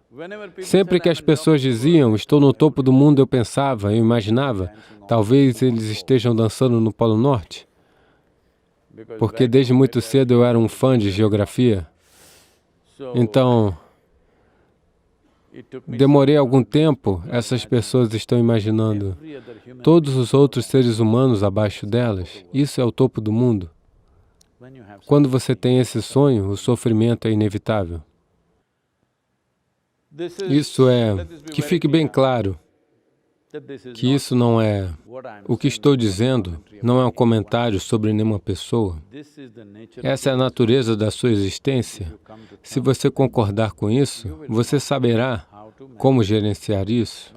Sempre que as pessoas diziam, estou no topo do mundo, eu pensava, eu imaginava, talvez eles estejam dançando no Polo Norte. Porque desde muito cedo eu era um fã de geografia. Então, demorei algum tempo, essas pessoas estão imaginando todos os outros seres humanos abaixo delas. Isso é o topo do mundo. Quando você tem esse sonho, o sofrimento é inevitável. Isso é, que fique bem claro, que isso não é, o que estou dizendo não é um comentário sobre nenhuma pessoa. Essa é a natureza da sua existência. Se você concordar com isso, você saberá como gerenciar isso.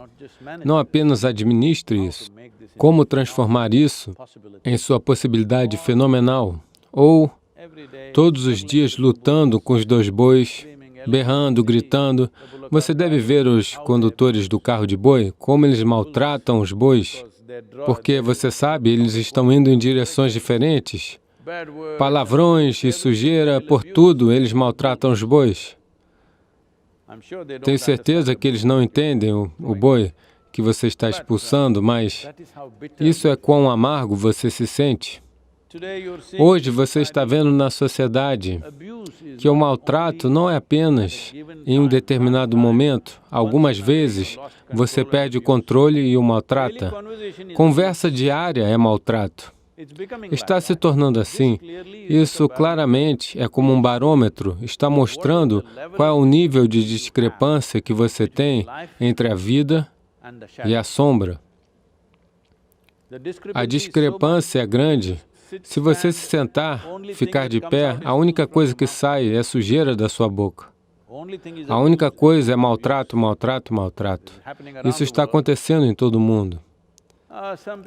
Não apenas administre isso, como transformar isso em sua possibilidade fenomenal. Ou todos os dias lutando com os dois bois, berrando, gritando. Você deve ver os condutores do carro de boi, como eles maltratam os bois, porque, você sabe, eles estão indo em direções diferentes. Palavrões e sujeira, por tudo, eles maltratam os bois. Tenho certeza que eles não entendem o boi que você está expulsando, mas isso é quão amargo você se sente. Hoje você está vendo na sociedade que o maltrato não é apenas em um determinado momento. Algumas vezes você perde o controle e o maltrata. Conversa diária é maltrato. Está se tornando assim. Isso claramente é como um barômetro, está mostrando qual é o nível de discrepância que você tem entre a vida e a sombra. A discrepância é grande. Se você se sentar, ficar de pé, a única coisa que sai é sujeira da sua boca. A única coisa é maltrato, maltrato, maltrato. Isso está acontecendo em todo o mundo.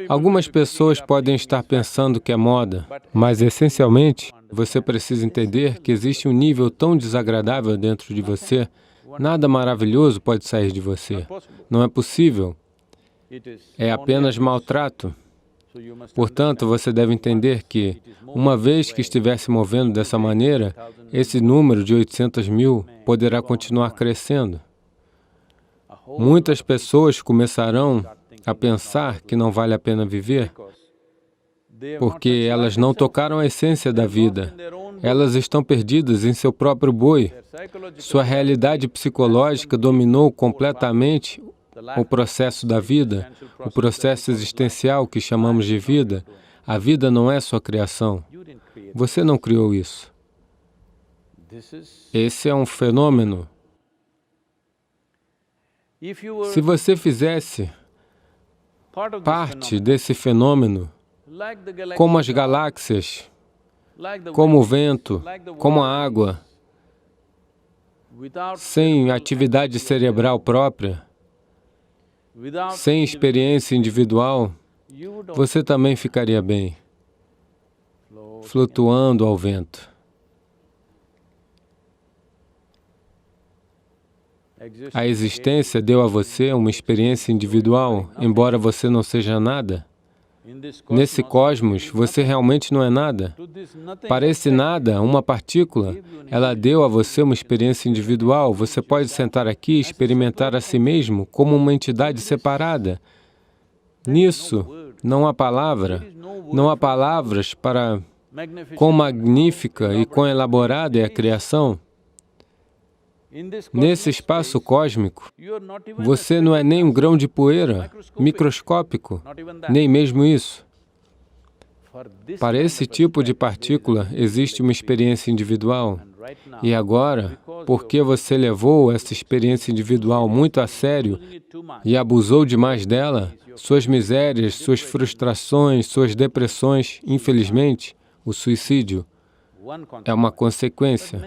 Algumas pessoas podem estar pensando que é moda, mas essencialmente, você precisa entender que existe um nível tão desagradável dentro de você, nada maravilhoso pode sair de você. Não é possível. É apenas maltrato. Portanto, você deve entender que, uma vez que estiver se movendo dessa maneira, esse número de 800 mil poderá continuar crescendo. Muitas pessoas começarão a pensar que não vale a pena viver, porque elas não tocaram a essência da vida. Elas estão perdidas em seu próprio boi. Sua realidade psicológica dominou completamente o processo da vida, o processo existencial que chamamos de vida. A vida não é sua criação. Você não criou isso. Esse é um fenômeno. Se você fizesse parte desse fenômeno, como as galáxias, como o vento, como a água, sem atividade cerebral própria, sem experiência individual, você também ficaria bem, flutuando ao vento. A existência deu a você uma experiência individual, embora você não seja nada. Nesse cosmos, você realmente não é nada. Para esse nada, uma partícula, ela deu a você uma experiência individual. Você pode sentar aqui e experimentar a si mesmo como uma entidade separada. Nisso, não há palavra, não há palavras para quão magnífica e quão elaborada é a criação. Nesse espaço cósmico, você não é nem um grão de poeira, microscópico, nem mesmo isso. Para esse tipo de partícula, existe uma experiência individual. E agora, porque você levou essa experiência individual muito a sério e abusou demais dela, suas misérias, suas frustrações, suas depressões, infelizmente, o suicídio é uma consequência.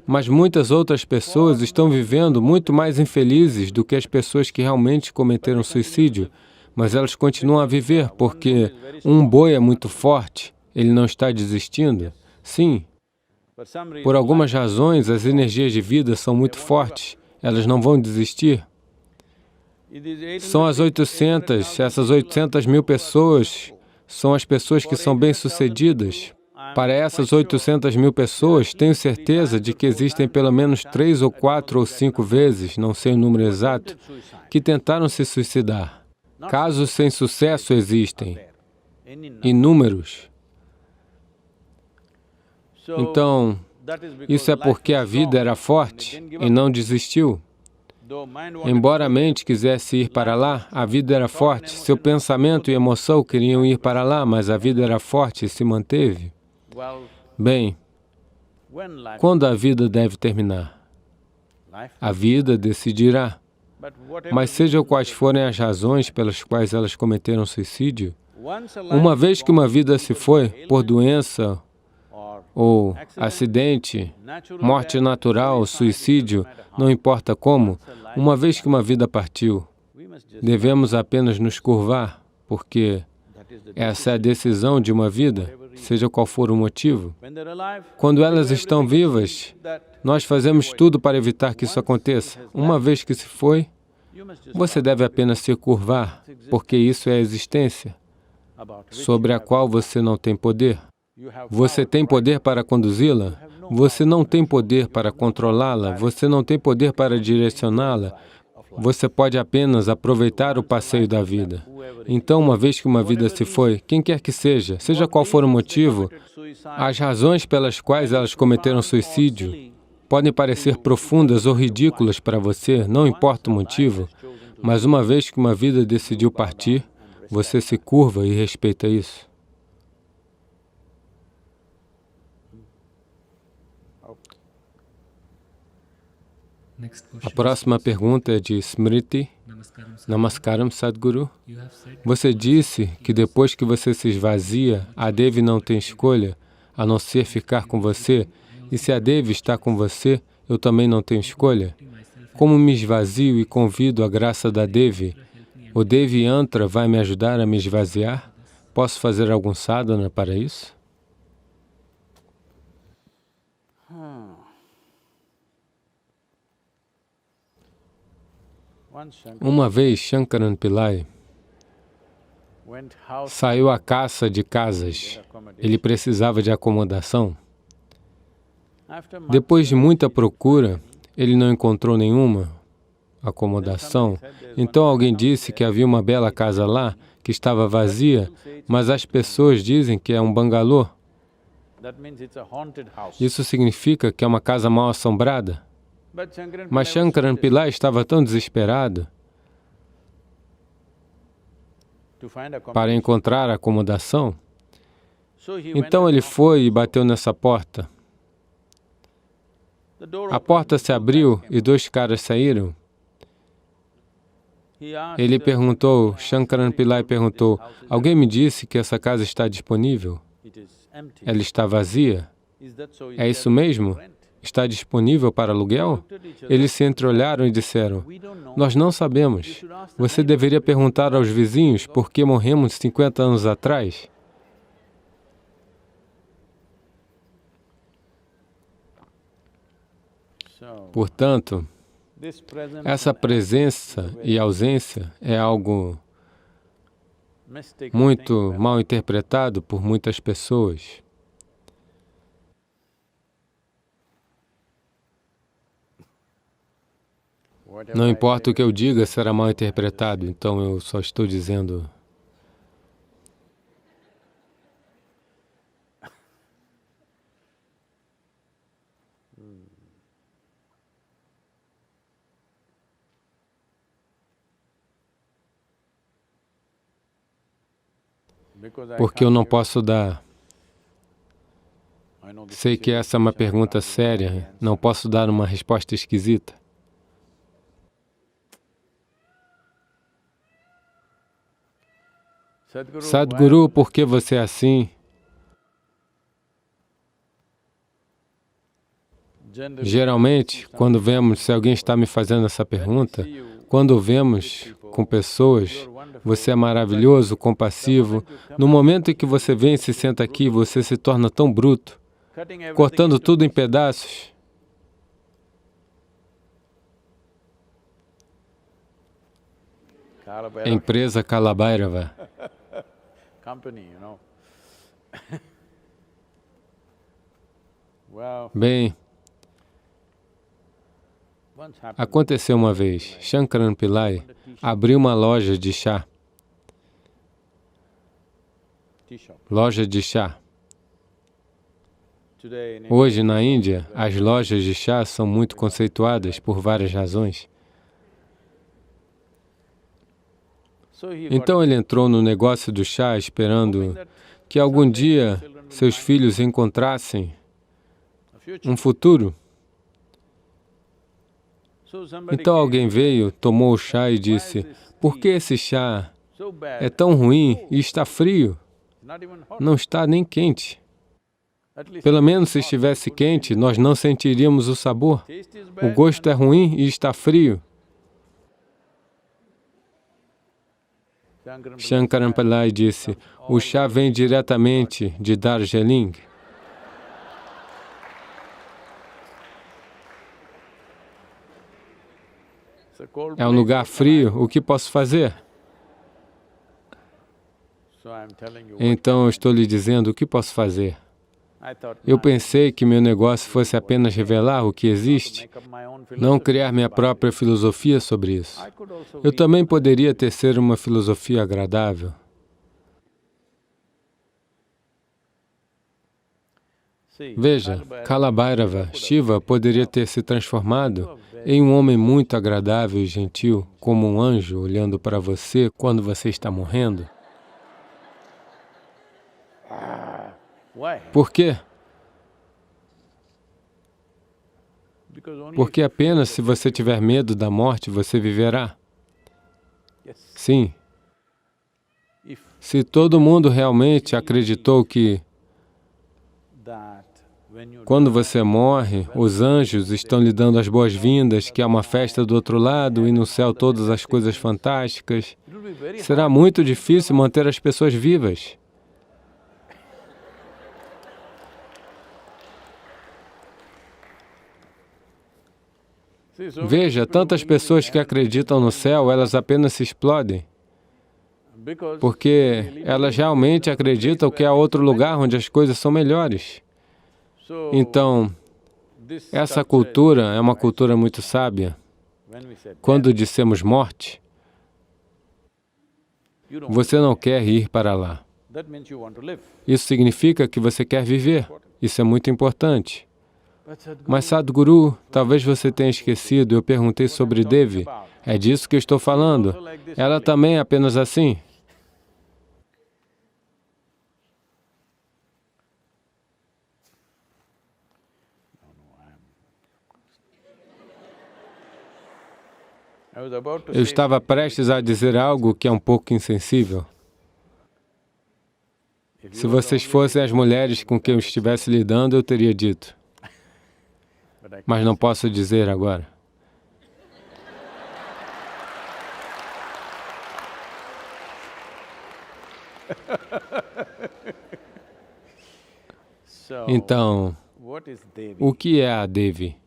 Mas muitas outras pessoas estão vivendo muito mais infelizes do que as pessoas que realmente cometeram suicídio, mas elas continuam a viver porque um boi é muito forte, ele não está desistindo. Sim, por algumas razões, as energias de vida são muito fortes, elas não vão desistir. São as 800, essas 800 mil pessoas são as pessoas que são bem-sucedidas. Para essas 800.000 pessoas, tenho certeza de que existem pelo menos 3 ou 4 ou 5 vezes, não sei o número exato, que tentaram se suicidar. Casos sem sucesso existem, inúmeros. Então, isso é porque a vida era forte e não desistiu. Embora a mente quisesse ir para lá, a vida era forte. Seu pensamento e emoção queriam ir para lá, mas a vida era forte e se manteve. Bem, quando a vida deve terminar? A vida decidirá. Mas seja quais forem as razões pelas quais elas cometeram suicídio, uma vez que uma vida se foi por doença ou acidente, morte natural, suicídio, não importa como, uma vez que uma vida partiu, devemos apenas nos curvar, porque essa é a decisão de uma vida, seja qual for o motivo. Quando elas estão vivas, nós fazemos tudo para evitar que isso aconteça. Uma vez que se foi, você deve apenas se curvar, porque isso é a existência, sobre a qual você não tem poder. Você tem poder para conduzi-la? Você não tem poder para controlá-la? Você não tem poder para direcioná-la? Você pode apenas aproveitar o passeio da vida. Então, uma vez que uma vida se foi, quem quer que seja qual for o motivo, as razões pelas quais elas cometeram suicídio podem parecer profundas ou ridículas para você, não importa o motivo, mas uma vez que uma vida decidiu partir, você se curva e respeita isso. A próxima pergunta é de Smriti. Namaskaram, Sadhguru. Você disse que depois que você se esvazia, a Devi não tem escolha, a não ser ficar com você, e se a Devi está com você, eu também não tenho escolha. Como me esvazio e convido a graça da Devi, o Devi Yantra vai me ajudar a me esvaziar? Posso fazer algum sadhana para isso? Uma vez, Shankaran Pillai saiu à caça de casas. Ele precisava de acomodação. Depois de muita procura, ele não encontrou nenhuma acomodação. Então alguém disse que havia uma bela casa lá, que estava vazia, mas as pessoas dizem que é um bangalô. Isso significa que é uma casa mal assombrada. Mas Shankaran Pillai estava tão desesperado para encontrar acomodação. Então ele foi e bateu nessa porta. A porta se abriu e 2 caras saíram. Ele perguntou, Shankaran Pillai perguntou, alguém me disse que essa casa está disponível? Ela está vazia? É isso mesmo? Está disponível para aluguel? Eles se entreolharam e disseram, nós não sabemos. Você deveria perguntar aos vizinhos por que morremos 50 anos atrás. Portanto, essa presença e ausência é algo muito mal interpretado por muitas pessoas. Não importa o que eu diga, será mal interpretado, então eu só estou dizendo. Porque eu não posso dar. Sei que essa é uma pergunta séria, não posso dar uma resposta esquisita. Sadhguru, por que você é assim? Geralmente, quando vemos, se alguém está me fazendo essa pergunta, quando vemos com pessoas, você é maravilhoso, compassivo, no momento em que você vem e se senta aqui, você se torna tão bruto, cortando tudo em pedaços. Empresa Kalabhairava. Bem, aconteceu uma vez, Shankaran Pillai abriu uma loja de chá. Loja de chá. Hoje, na Índia, as lojas de chá são muito conceituadas por várias razões. Então ele entrou no negócio do chá esperando que algum dia seus filhos encontrassem um futuro. Então alguém veio, tomou o chá e disse: "Por que esse chá é tão ruim e está frio? Não está nem quente. Pelo menos se estivesse quente, nós não sentiríamos o sabor. O gosto é ruim e está frio." Shankaran Pillai disse: "O chá vem diretamente de Darjeeling." É um lugar frio, o que posso fazer? Então eu estou lhe dizendo o que posso fazer. Eu pensei que meu negócio fosse apenas revelar o que existe, não criar minha própria filosofia sobre isso. Eu também poderia tecer uma filosofia agradável. Veja, Kalabhairava, Shiva, poderia ter se transformado em um homem muito agradável e gentil, como um anjo olhando para você quando você está morrendo. Por quê? Porque apenas se você tiver medo da morte, você viverá. Sim. Se todo mundo realmente acreditou que quando você morre, os anjos estão lhe dando as boas-vindas, que há uma festa do outro lado e no céu todas as coisas fantásticas, será muito difícil manter as pessoas vivas. Veja, tantas pessoas que acreditam no céu, elas apenas se explodem, porque elas realmente acreditam que há outro lugar onde as coisas são melhores. Então, essa cultura é uma cultura muito sábia. Quando dissemos morte, você não quer ir para lá. Isso significa que você quer viver. Isso é muito importante. Mas Sadhguru, talvez você tenha esquecido, eu perguntei sobre Devi. É disso que eu estou falando. Ela também é apenas assim. Eu estava prestes a dizer algo que é um pouco insensível. Se vocês fossem as mulheres com quem eu estivesse lidando, eu teria dito. Mas não posso dizer agora. Então, o que é a Devi?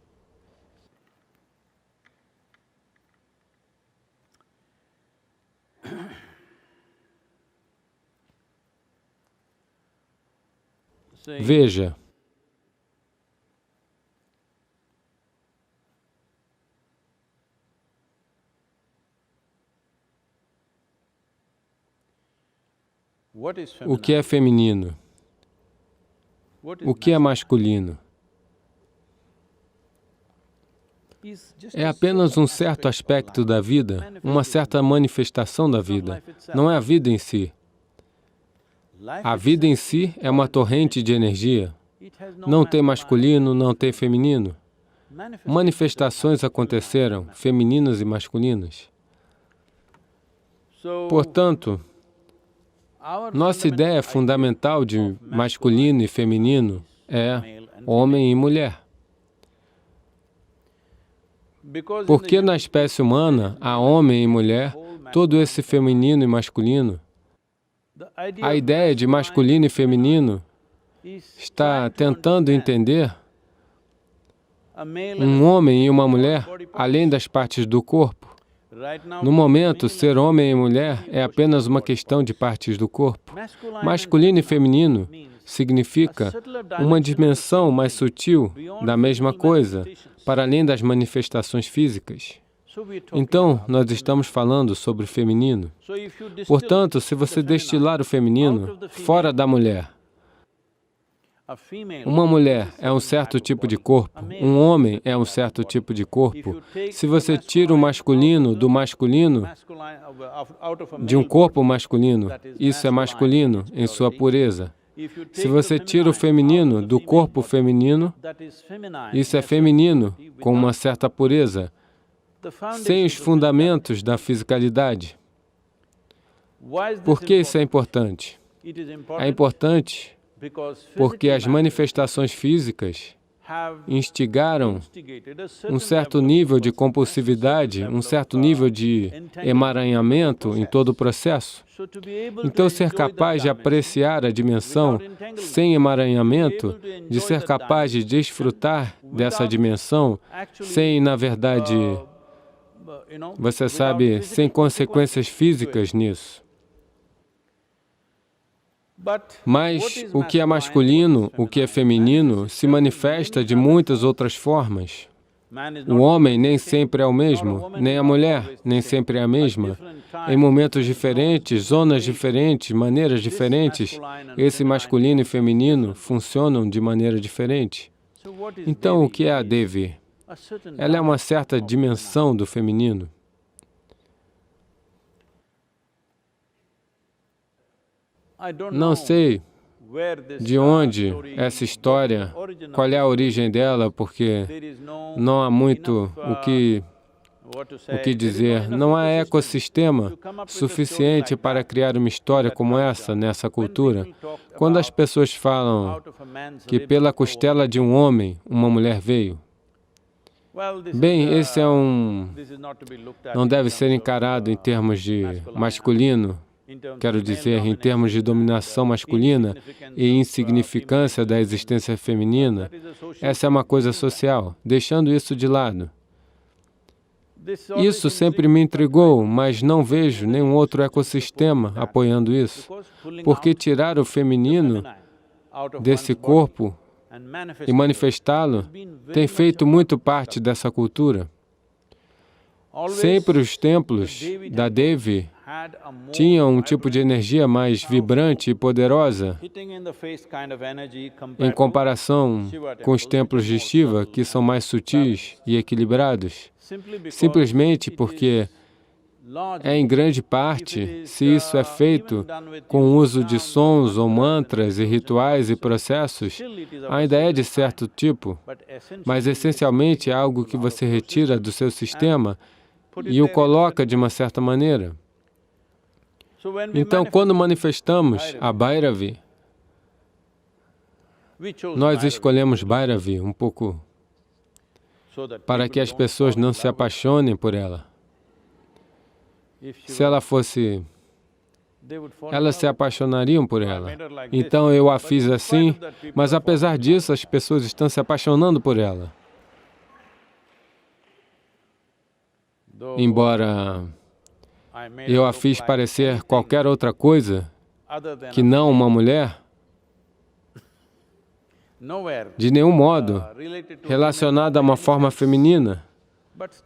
Veja, o que é feminino? O que é masculino? É apenas um certo aspecto da vida, uma certa manifestação da vida, não é a vida em si. A vida em si é uma torrente de energia. Não tem masculino, não tem feminino. Manifestações aconteceram, femininas e masculinas. Portanto, nossa ideia fundamental de masculino e feminino é homem e mulher. Porque na espécie humana há homem e mulher, todo esse feminino e masculino. A ideia de masculino e feminino está tentando entender um homem e uma mulher além das partes do corpo. No momento, ser homem e mulher é apenas uma questão de partes do corpo. Masculino e feminino significa uma dimensão mais sutil da mesma coisa, para além das manifestações físicas. Então, nós estamos falando sobre o feminino. Portanto, se você destilar o feminino fora da mulher, uma mulher é um certo tipo de corpo, um homem é um certo tipo de corpo. Se você tira o masculino do masculino, de um corpo masculino, isso é masculino em sua pureza. Se você tira o feminino do corpo feminino, isso é feminino com uma certa pureza, sem os fundamentos da fisicalidade. Por que isso é importante? É importante porque as manifestações físicas instigaram um certo nível de compulsividade, um certo nível de emaranhamento em todo o processo. Então, ser capaz de apreciar a dimensão sem emaranhamento, de ser capaz de desfrutar dessa dimensão sem, na verdade, você sabe, sem consequências físicas nisso. Mas o que é masculino, o que é feminino, se manifesta de muitas outras formas. O homem nem sempre é o mesmo, nem a mulher nem sempre é a mesma. Em momentos diferentes, zonas diferentes, maneiras diferentes, esse masculino e feminino funcionam de maneira diferente. Então, o que é a Devi? Ela é uma certa dimensão do feminino. Não sei de onde essa história, qual é a origem dela, porque não há muito o que dizer. Não há ecossistema suficiente para criar uma história como essa nessa cultura. Quando as pessoas falam que pela costela de um homem, uma mulher veio, bem, esse não deve ser encarado em termos de masculino, quero dizer, em termos de dominação masculina e insignificância da existência feminina. Essa é uma coisa social, deixando isso de lado. Isso sempre me intrigou, mas não vejo nenhum outro ecossistema apoiando isso, porque tirar o feminino desse corpo e manifestá-lo tem feito muito parte dessa cultura. Sempre os templos da Devi tinham um tipo de energia mais vibrante e poderosa em comparação com os templos de Shiva, que são mais sutis e equilibrados, simplesmente porque em grande parte, se isso é feito com o uso de sons ou mantras e rituais e processos, ainda é de certo tipo, mas essencialmente é algo que você retira do seu sistema e o coloca de uma certa maneira. Então, quando manifestamos a Bhairavi, nós escolhemos Bhairavi um pouco para que as pessoas não se apaixonem por ela. Se ela fosse, elas se apaixonariam por ela. Então eu a fiz assim, mas apesar disso, as pessoas estão se apaixonando por ela. Embora eu a fiz parecer qualquer outra coisa que não uma mulher, de nenhum modo relacionada a uma forma feminina,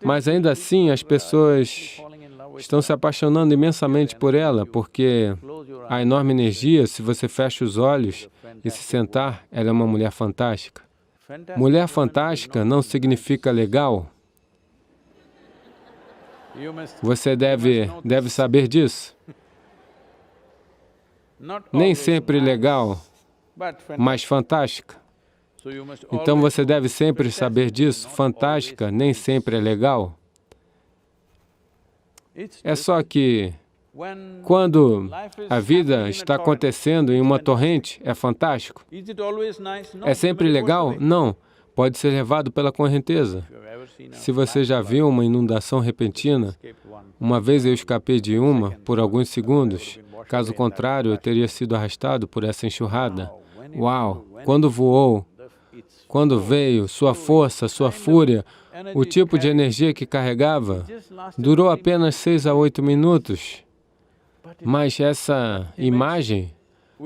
mas ainda assim as pessoas estão se apaixonando imensamente por ela, porque a enorme energia, se você fecha os olhos e se sentar, ela é uma mulher fantástica. Mulher fantástica não significa legal. Você deve saber disso. Nem sempre legal, mas fantástica. Então você deve sempre saber disso. Fantástica nem sempre é legal. É só que quando a vida está acontecendo em uma torrente, é fantástico. É sempre legal? Não. Pode ser levado pela correnteza. Se você já viu uma inundação repentina, uma vez eu escapei de uma por alguns segundos. Caso contrário, eu teria sido arrastado por essa enxurrada. Uau! Quando voou, quando veio, sua força, sua fúria, o tipo de energia que carregava, durou apenas 6 a 8 minutos. Mas essa imagem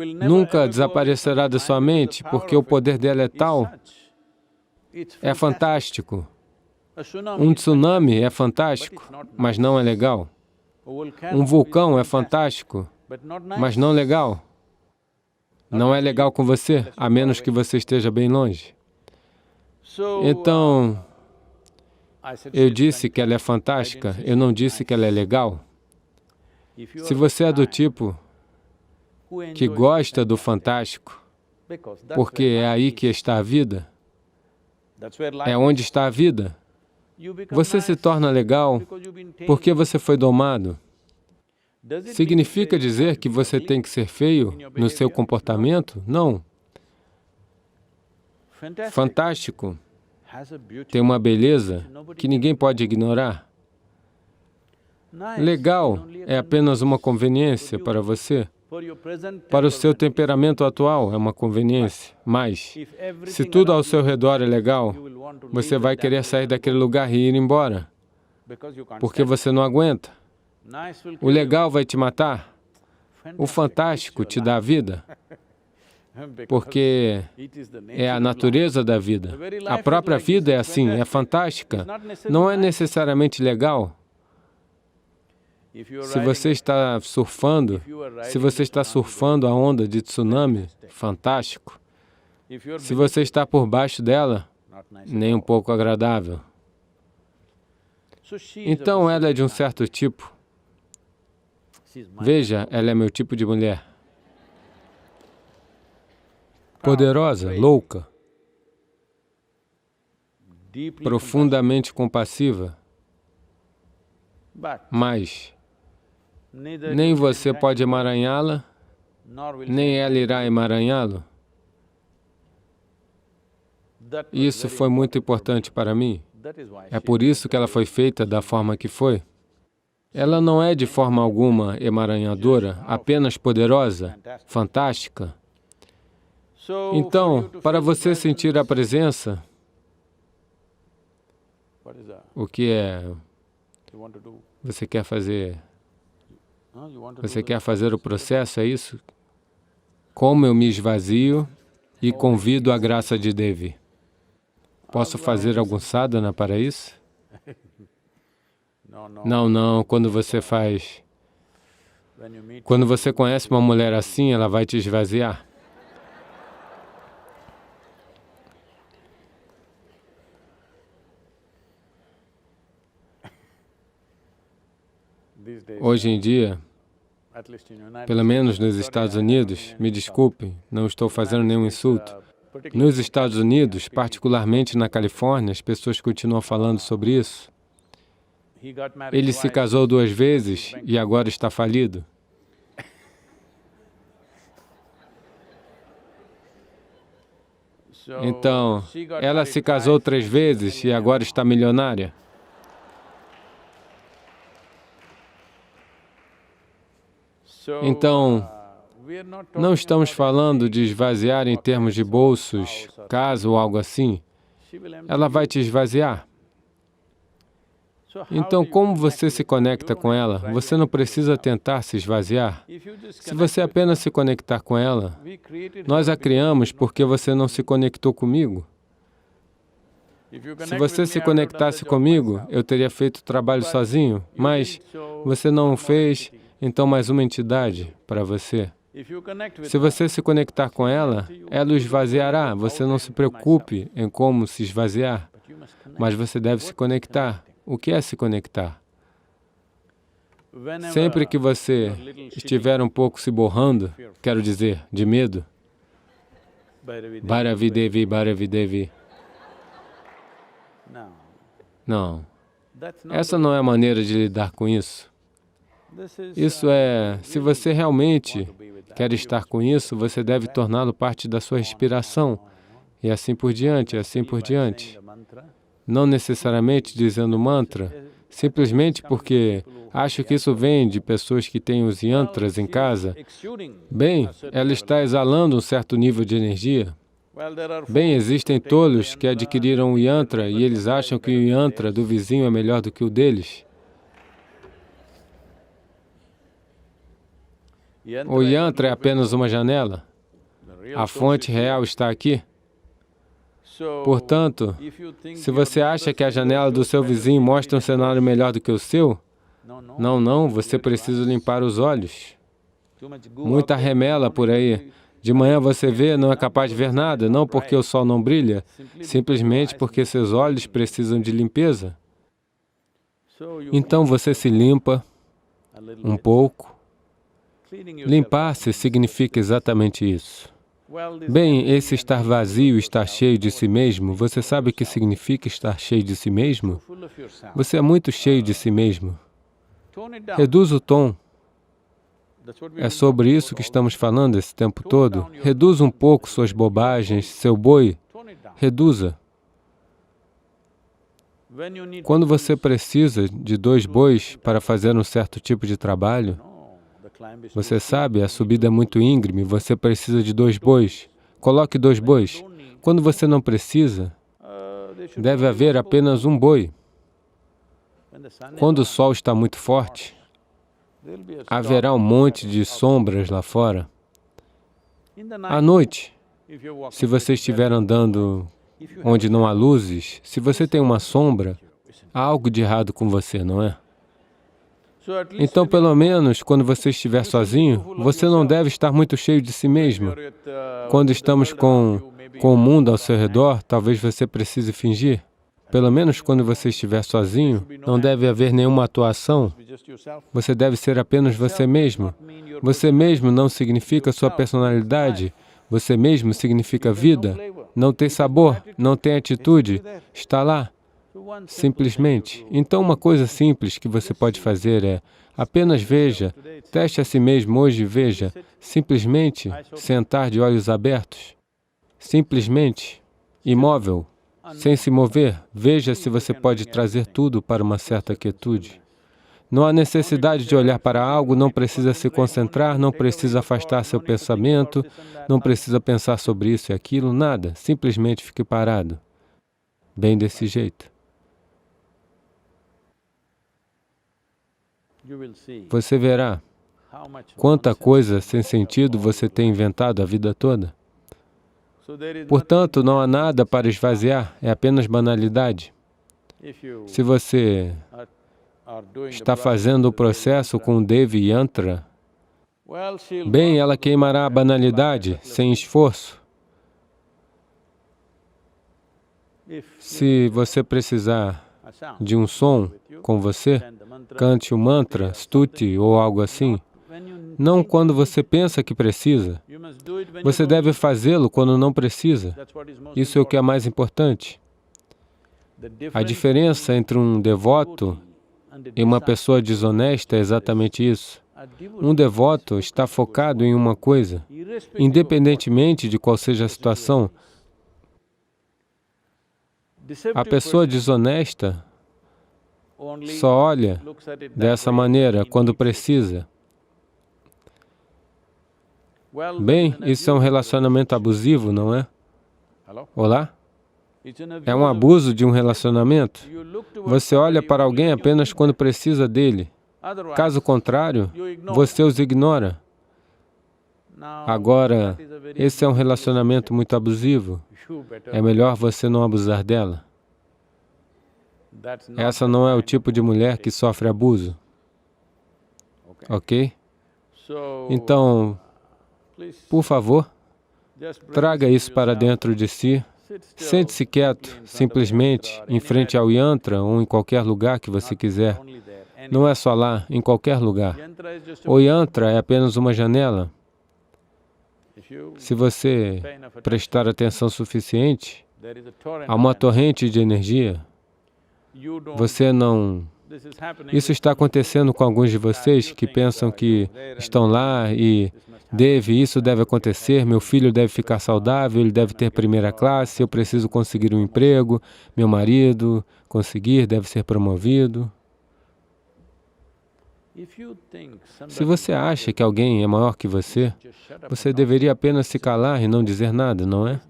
nunca desaparecerá da sua mente, porque o poder dela é tal. É fantástico. Um tsunami é fantástico, mas não é legal. Um vulcão é fantástico, mas não legal. Não é legal com você, a menos que você esteja bem longe. Então, eu disse que ela é fantástica, eu não disse que ela é legal. Se você é do tipo que gosta do fantástico, porque é aí que está a vida, é onde está a vida, você se torna legal porque você foi domado. Significa dizer que você tem que ser feio no seu comportamento? Não. Fantástico tem uma beleza que ninguém pode ignorar. Legal é apenas uma conveniência para você. Para o seu temperamento atual é uma conveniência. Mas, se tudo ao seu redor é legal, você vai querer sair daquele lugar e ir embora, porque você não aguenta. O legal vai te matar. O fantástico te dá a vida, porque é a natureza da vida. A própria vida é assim, é fantástica. Não é necessariamente legal. Se você está surfando a onda de tsunami, fantástico. Se você está por baixo dela, nem um pouco agradável. Então, ela é de um certo tipo. Veja, ela é meu tipo de mulher. Poderosa, louca, profundamente compassiva, mas nem você pode emaranhá-la, nem ela irá emaranhá-lo. Isso foi muito importante para mim. É por isso que ela foi feita da forma que foi. Ela não é de forma alguma emaranhadora, apenas poderosa, fantástica. Então, para você sentir a presença, o que é? Você quer fazer? Você quer fazer o processo, é isso? Como eu me esvazio e convido a graça de Devi. Posso fazer algum sadhana para isso? Não, não. Quando você conhece uma mulher assim, ela vai te esvaziar. Hoje em dia, pelo menos nos Estados Unidos, me desculpem, não estou fazendo nenhum insulto. Nos Estados Unidos, particularmente na Califórnia, as pessoas continuam falando sobre isso. Ele se casou 2 vezes e agora está falido. Então, ela se casou 3 vezes e agora está milionária. Então, não estamos falando de esvaziar em termos de bolsos, casa ou algo assim. Ela vai te esvaziar. Então, como você se conecta com ela? Você não precisa tentar se esvaziar. Se você apenas se conectar com ela, nós a criamos porque você não se conectou comigo. Se você se conectasse comigo, eu teria feito o trabalho sozinho, mas você não o fez, então mais uma entidade para você. Se você se conectar com ela, ela o esvaziará. Você não se preocupe em como se esvaziar, mas você deve se conectar. O que é se conectar? Sempre que você estiver um pouco se borrando, quero dizer, de medo, Bhairavi Devi, Bhairavi Devi. Não, essa não é a maneira de lidar com isso. Isso é, se você realmente quer estar com isso, você deve torná-lo parte da sua respiração, e assim por diante, assim por diante. Não necessariamente dizendo mantra, simplesmente porque acho que isso vem de pessoas que têm os yantras em casa. Bem, ela está exalando um certo nível de energia. Bem, existem tolos que adquiriram o yantra e eles acham que o yantra do vizinho é melhor do que o deles. O yantra é apenas uma janela. A fonte real está aqui. Portanto, se você acha que a janela do seu vizinho mostra um cenário melhor do que o seu, não, você precisa limpar os olhos. Muita remela por aí. De manhã você vê, não é capaz de ver nada, não porque o sol não brilha, simplesmente porque seus olhos precisam de limpeza. Então você se limpa um pouco. Limpar-se significa exatamente isso. Bem, esse estar vazio, estar cheio de si mesmo, você sabe o que significa estar cheio de si mesmo? Você é muito cheio de si mesmo. Reduz o tom. É sobre isso que estamos falando esse tempo todo. Reduza um pouco suas bobagens, seu boi. Reduza. Quando você precisa de 2 bois para fazer um certo tipo de trabalho, você sabe, a subida é muito íngreme, você precisa de 2 bois. Coloque 2 bois. Quando você não precisa, deve haver apenas um boi. Quando o sol está muito forte, haverá um monte de sombras lá fora. À noite, se você estiver andando onde não há luzes, se você tem uma sombra, há algo de errado com você, não é? Então, pelo menos, quando você estiver sozinho, você não deve estar muito cheio de si mesmo. Quando estamos com o mundo ao seu redor, talvez você precise fingir. Pelo menos quando você estiver sozinho, não deve haver nenhuma atuação. Você deve ser apenas você mesmo. Você mesmo não significa sua personalidade. Você mesmo significa vida. Não tem sabor, não tem atitude. Está lá. Simplesmente. Então, uma coisa simples que você pode fazer é apenas veja, teste a si mesmo hoje e veja, simplesmente sentar de olhos abertos, simplesmente, imóvel, sem se mover, veja se você pode trazer tudo para uma certa quietude. Não há necessidade de olhar para algo, não precisa se concentrar, não precisa afastar seu pensamento, não precisa pensar sobre isso e aquilo, nada, simplesmente fique parado, bem desse jeito. Você verá quanta coisa sem sentido você tem inventado a vida toda. Portanto, não há nada para esvaziar, é apenas banalidade. Se você está fazendo o processo com Devi Yantra, bem, ela queimará a banalidade, sem esforço. Se você precisar de um som com você, cante o mantra, stuti ou algo assim. Não quando você pensa que precisa. Você deve fazê-lo quando não precisa. Isso é o que é mais importante. A diferença entre um devoto e uma pessoa desonesta é exatamente isso. Um devoto está focado em uma coisa, independentemente de qual seja a situação. A pessoa desonesta só olha dessa maneira quando precisa. Bem, isso é um relacionamento abusivo, não é? Olá? É um abuso de um relacionamento. Você olha para alguém apenas quando precisa dele. Caso contrário, você os ignora. Agora, esse é um relacionamento muito abusivo. É melhor você não abusar dela. Essa não é o tipo de mulher que sofre abuso. Ok? Então, por favor, traga isso para dentro de si. Sente-se quieto, simplesmente, em frente ao yantra ou em qualquer lugar que você quiser. Não é só lá, em qualquer lugar. O yantra é apenas uma janela. Se você prestar atenção suficiente, há uma torrente de energia. Você não... Isso está acontecendo com alguns de vocês que pensam que estão lá e isso deve acontecer, meu filho deve ficar saudável, ele deve ter primeira classe, eu preciso conseguir um emprego, meu marido conseguir, deve ser promovido. Se você acha que alguém é maior que você deveria apenas se calar e não dizer nada, não é?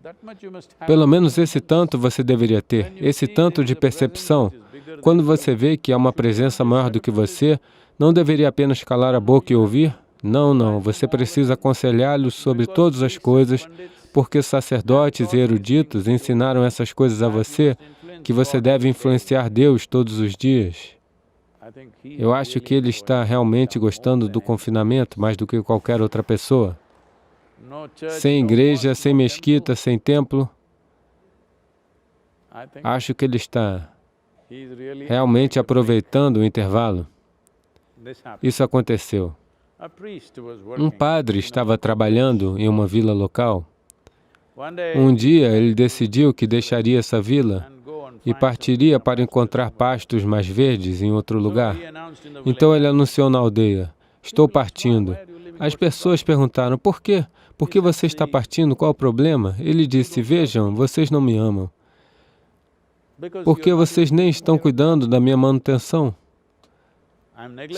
Pelo menos esse tanto você deveria ter, esse tanto de percepção. Quando você vê que há uma presença maior do que você, não deveria apenas calar a boca e ouvir? Não, não. Você precisa aconselhá-los sobre todas as coisas, porque sacerdotes e eruditos ensinaram essas coisas a você, que você deve influenciar Deus todos os dias. Eu acho que ele está realmente gostando do confinamento mais do que qualquer outra pessoa. Sem igreja, sem mesquita, sem templo, acho que ele está realmente aproveitando o intervalo. Isso aconteceu. Um padre estava trabalhando em uma vila local. Um dia, ele decidiu que deixaria essa vila e partiria para encontrar pastos mais verdes em outro lugar. Então, ele anunciou na aldeia, estou partindo. As pessoas perguntaram, por quê? Por que você está partindo? Qual o problema? Ele disse, vejam, vocês não me amam. Porque vocês nem estão cuidando da minha manutenção.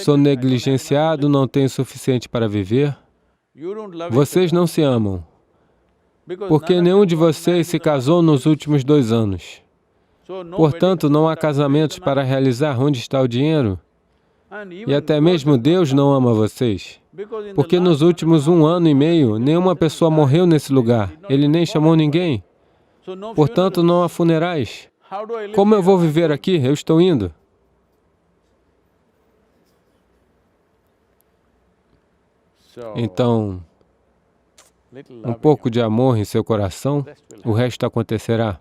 Sou negligenciado, não tenho o suficiente para viver. Vocês não se amam, porque nenhum de vocês se casou nos últimos 2 anos. Portanto, não há casamentos para realizar. Onde está o dinheiro? E até mesmo Deus não ama vocês, porque nos últimos 1 ano e meio, nenhuma pessoa morreu nesse lugar. Ele nem chamou ninguém. Portanto, não há funerais. Como eu vou viver aqui? Eu estou indo. Então, um pouco de amor em seu coração, o resto acontecerá.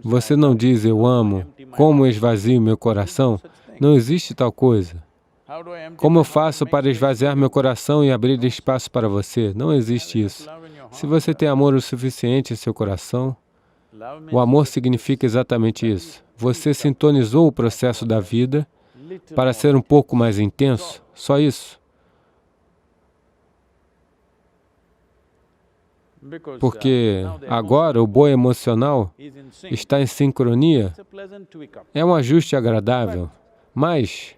Você não diz, eu amo, como esvazio meu coração? Não existe tal coisa. Como eu faço para esvaziar meu coração e abrir espaço para você? Não existe isso. Se você tem amor o suficiente em seu coração, o amor significa exatamente isso. Você sintonizou o processo da vida para ser um pouco mais intenso, só isso. Porque agora o boi emocional está em sincronia. É um ajuste agradável. Mas,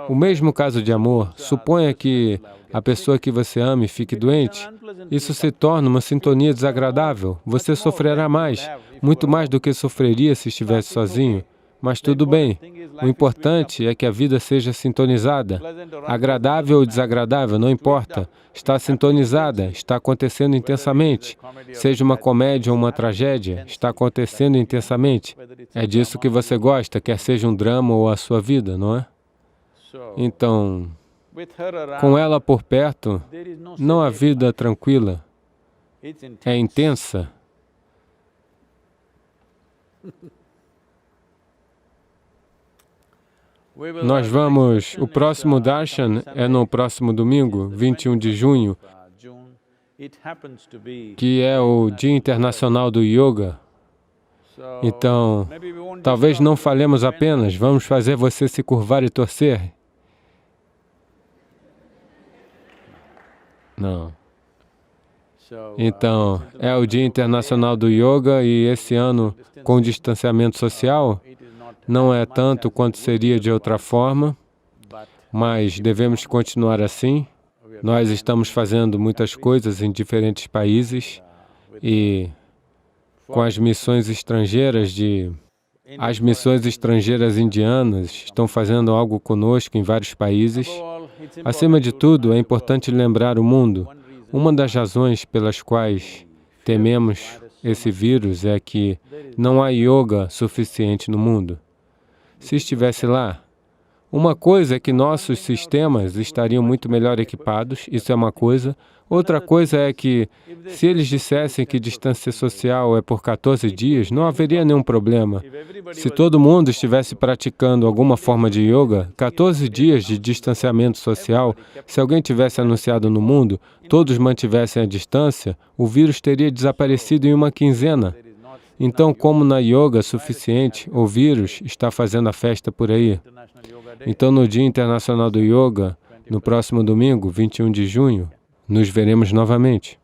o mesmo caso de amor, suponha que a pessoa que você ame fique doente, isso se torna uma sintonia desagradável. Você sofrerá mais, muito mais do que sofreria se estivesse sozinho. Mas tudo bem, o importante é que a vida seja sintonizada. Agradável ou desagradável, não importa. Está sintonizada, está acontecendo intensamente. Seja uma comédia ou uma tragédia, está acontecendo intensamente. É disso que você gosta, quer seja um drama ou a sua vida, não é? Então, com ela por perto, não há vida tranquila. É intensa. Nós vamos, o próximo Darshan é no próximo domingo, 21 de junho, que é o Dia Internacional do Yoga. Então, talvez não falemos apenas, vamos fazer você se curvar e torcer. Não. Então, é o Dia Internacional do Yoga e esse ano, com distanciamento social, não é tanto quanto seria de outra forma, mas devemos continuar assim. Nós estamos fazendo muitas coisas em diferentes países e com as missões estrangeiras as missões estrangeiras indianas estão fazendo algo conosco em vários países. Acima de tudo, é importante lembrar o mundo. Uma das razões pelas quais tememos esse vírus é que não há yoga suficiente no mundo. Se estivesse lá, uma coisa é que nossos sistemas estariam muito melhor equipados, isso é uma coisa. Outra coisa é que, se eles dissessem que distância social é por 14 dias, não haveria nenhum problema. Se todo mundo estivesse praticando alguma forma de yoga, 14 dias de distanciamento social, se alguém tivesse anunciado no mundo, todos mantivessem a distância, o vírus teria desaparecido em uma quinzena. Então, como na yoga suficiente, o vírus está fazendo a festa por aí. Então, no Dia Internacional do Yoga, no próximo domingo, 21 de junho, nos veremos novamente.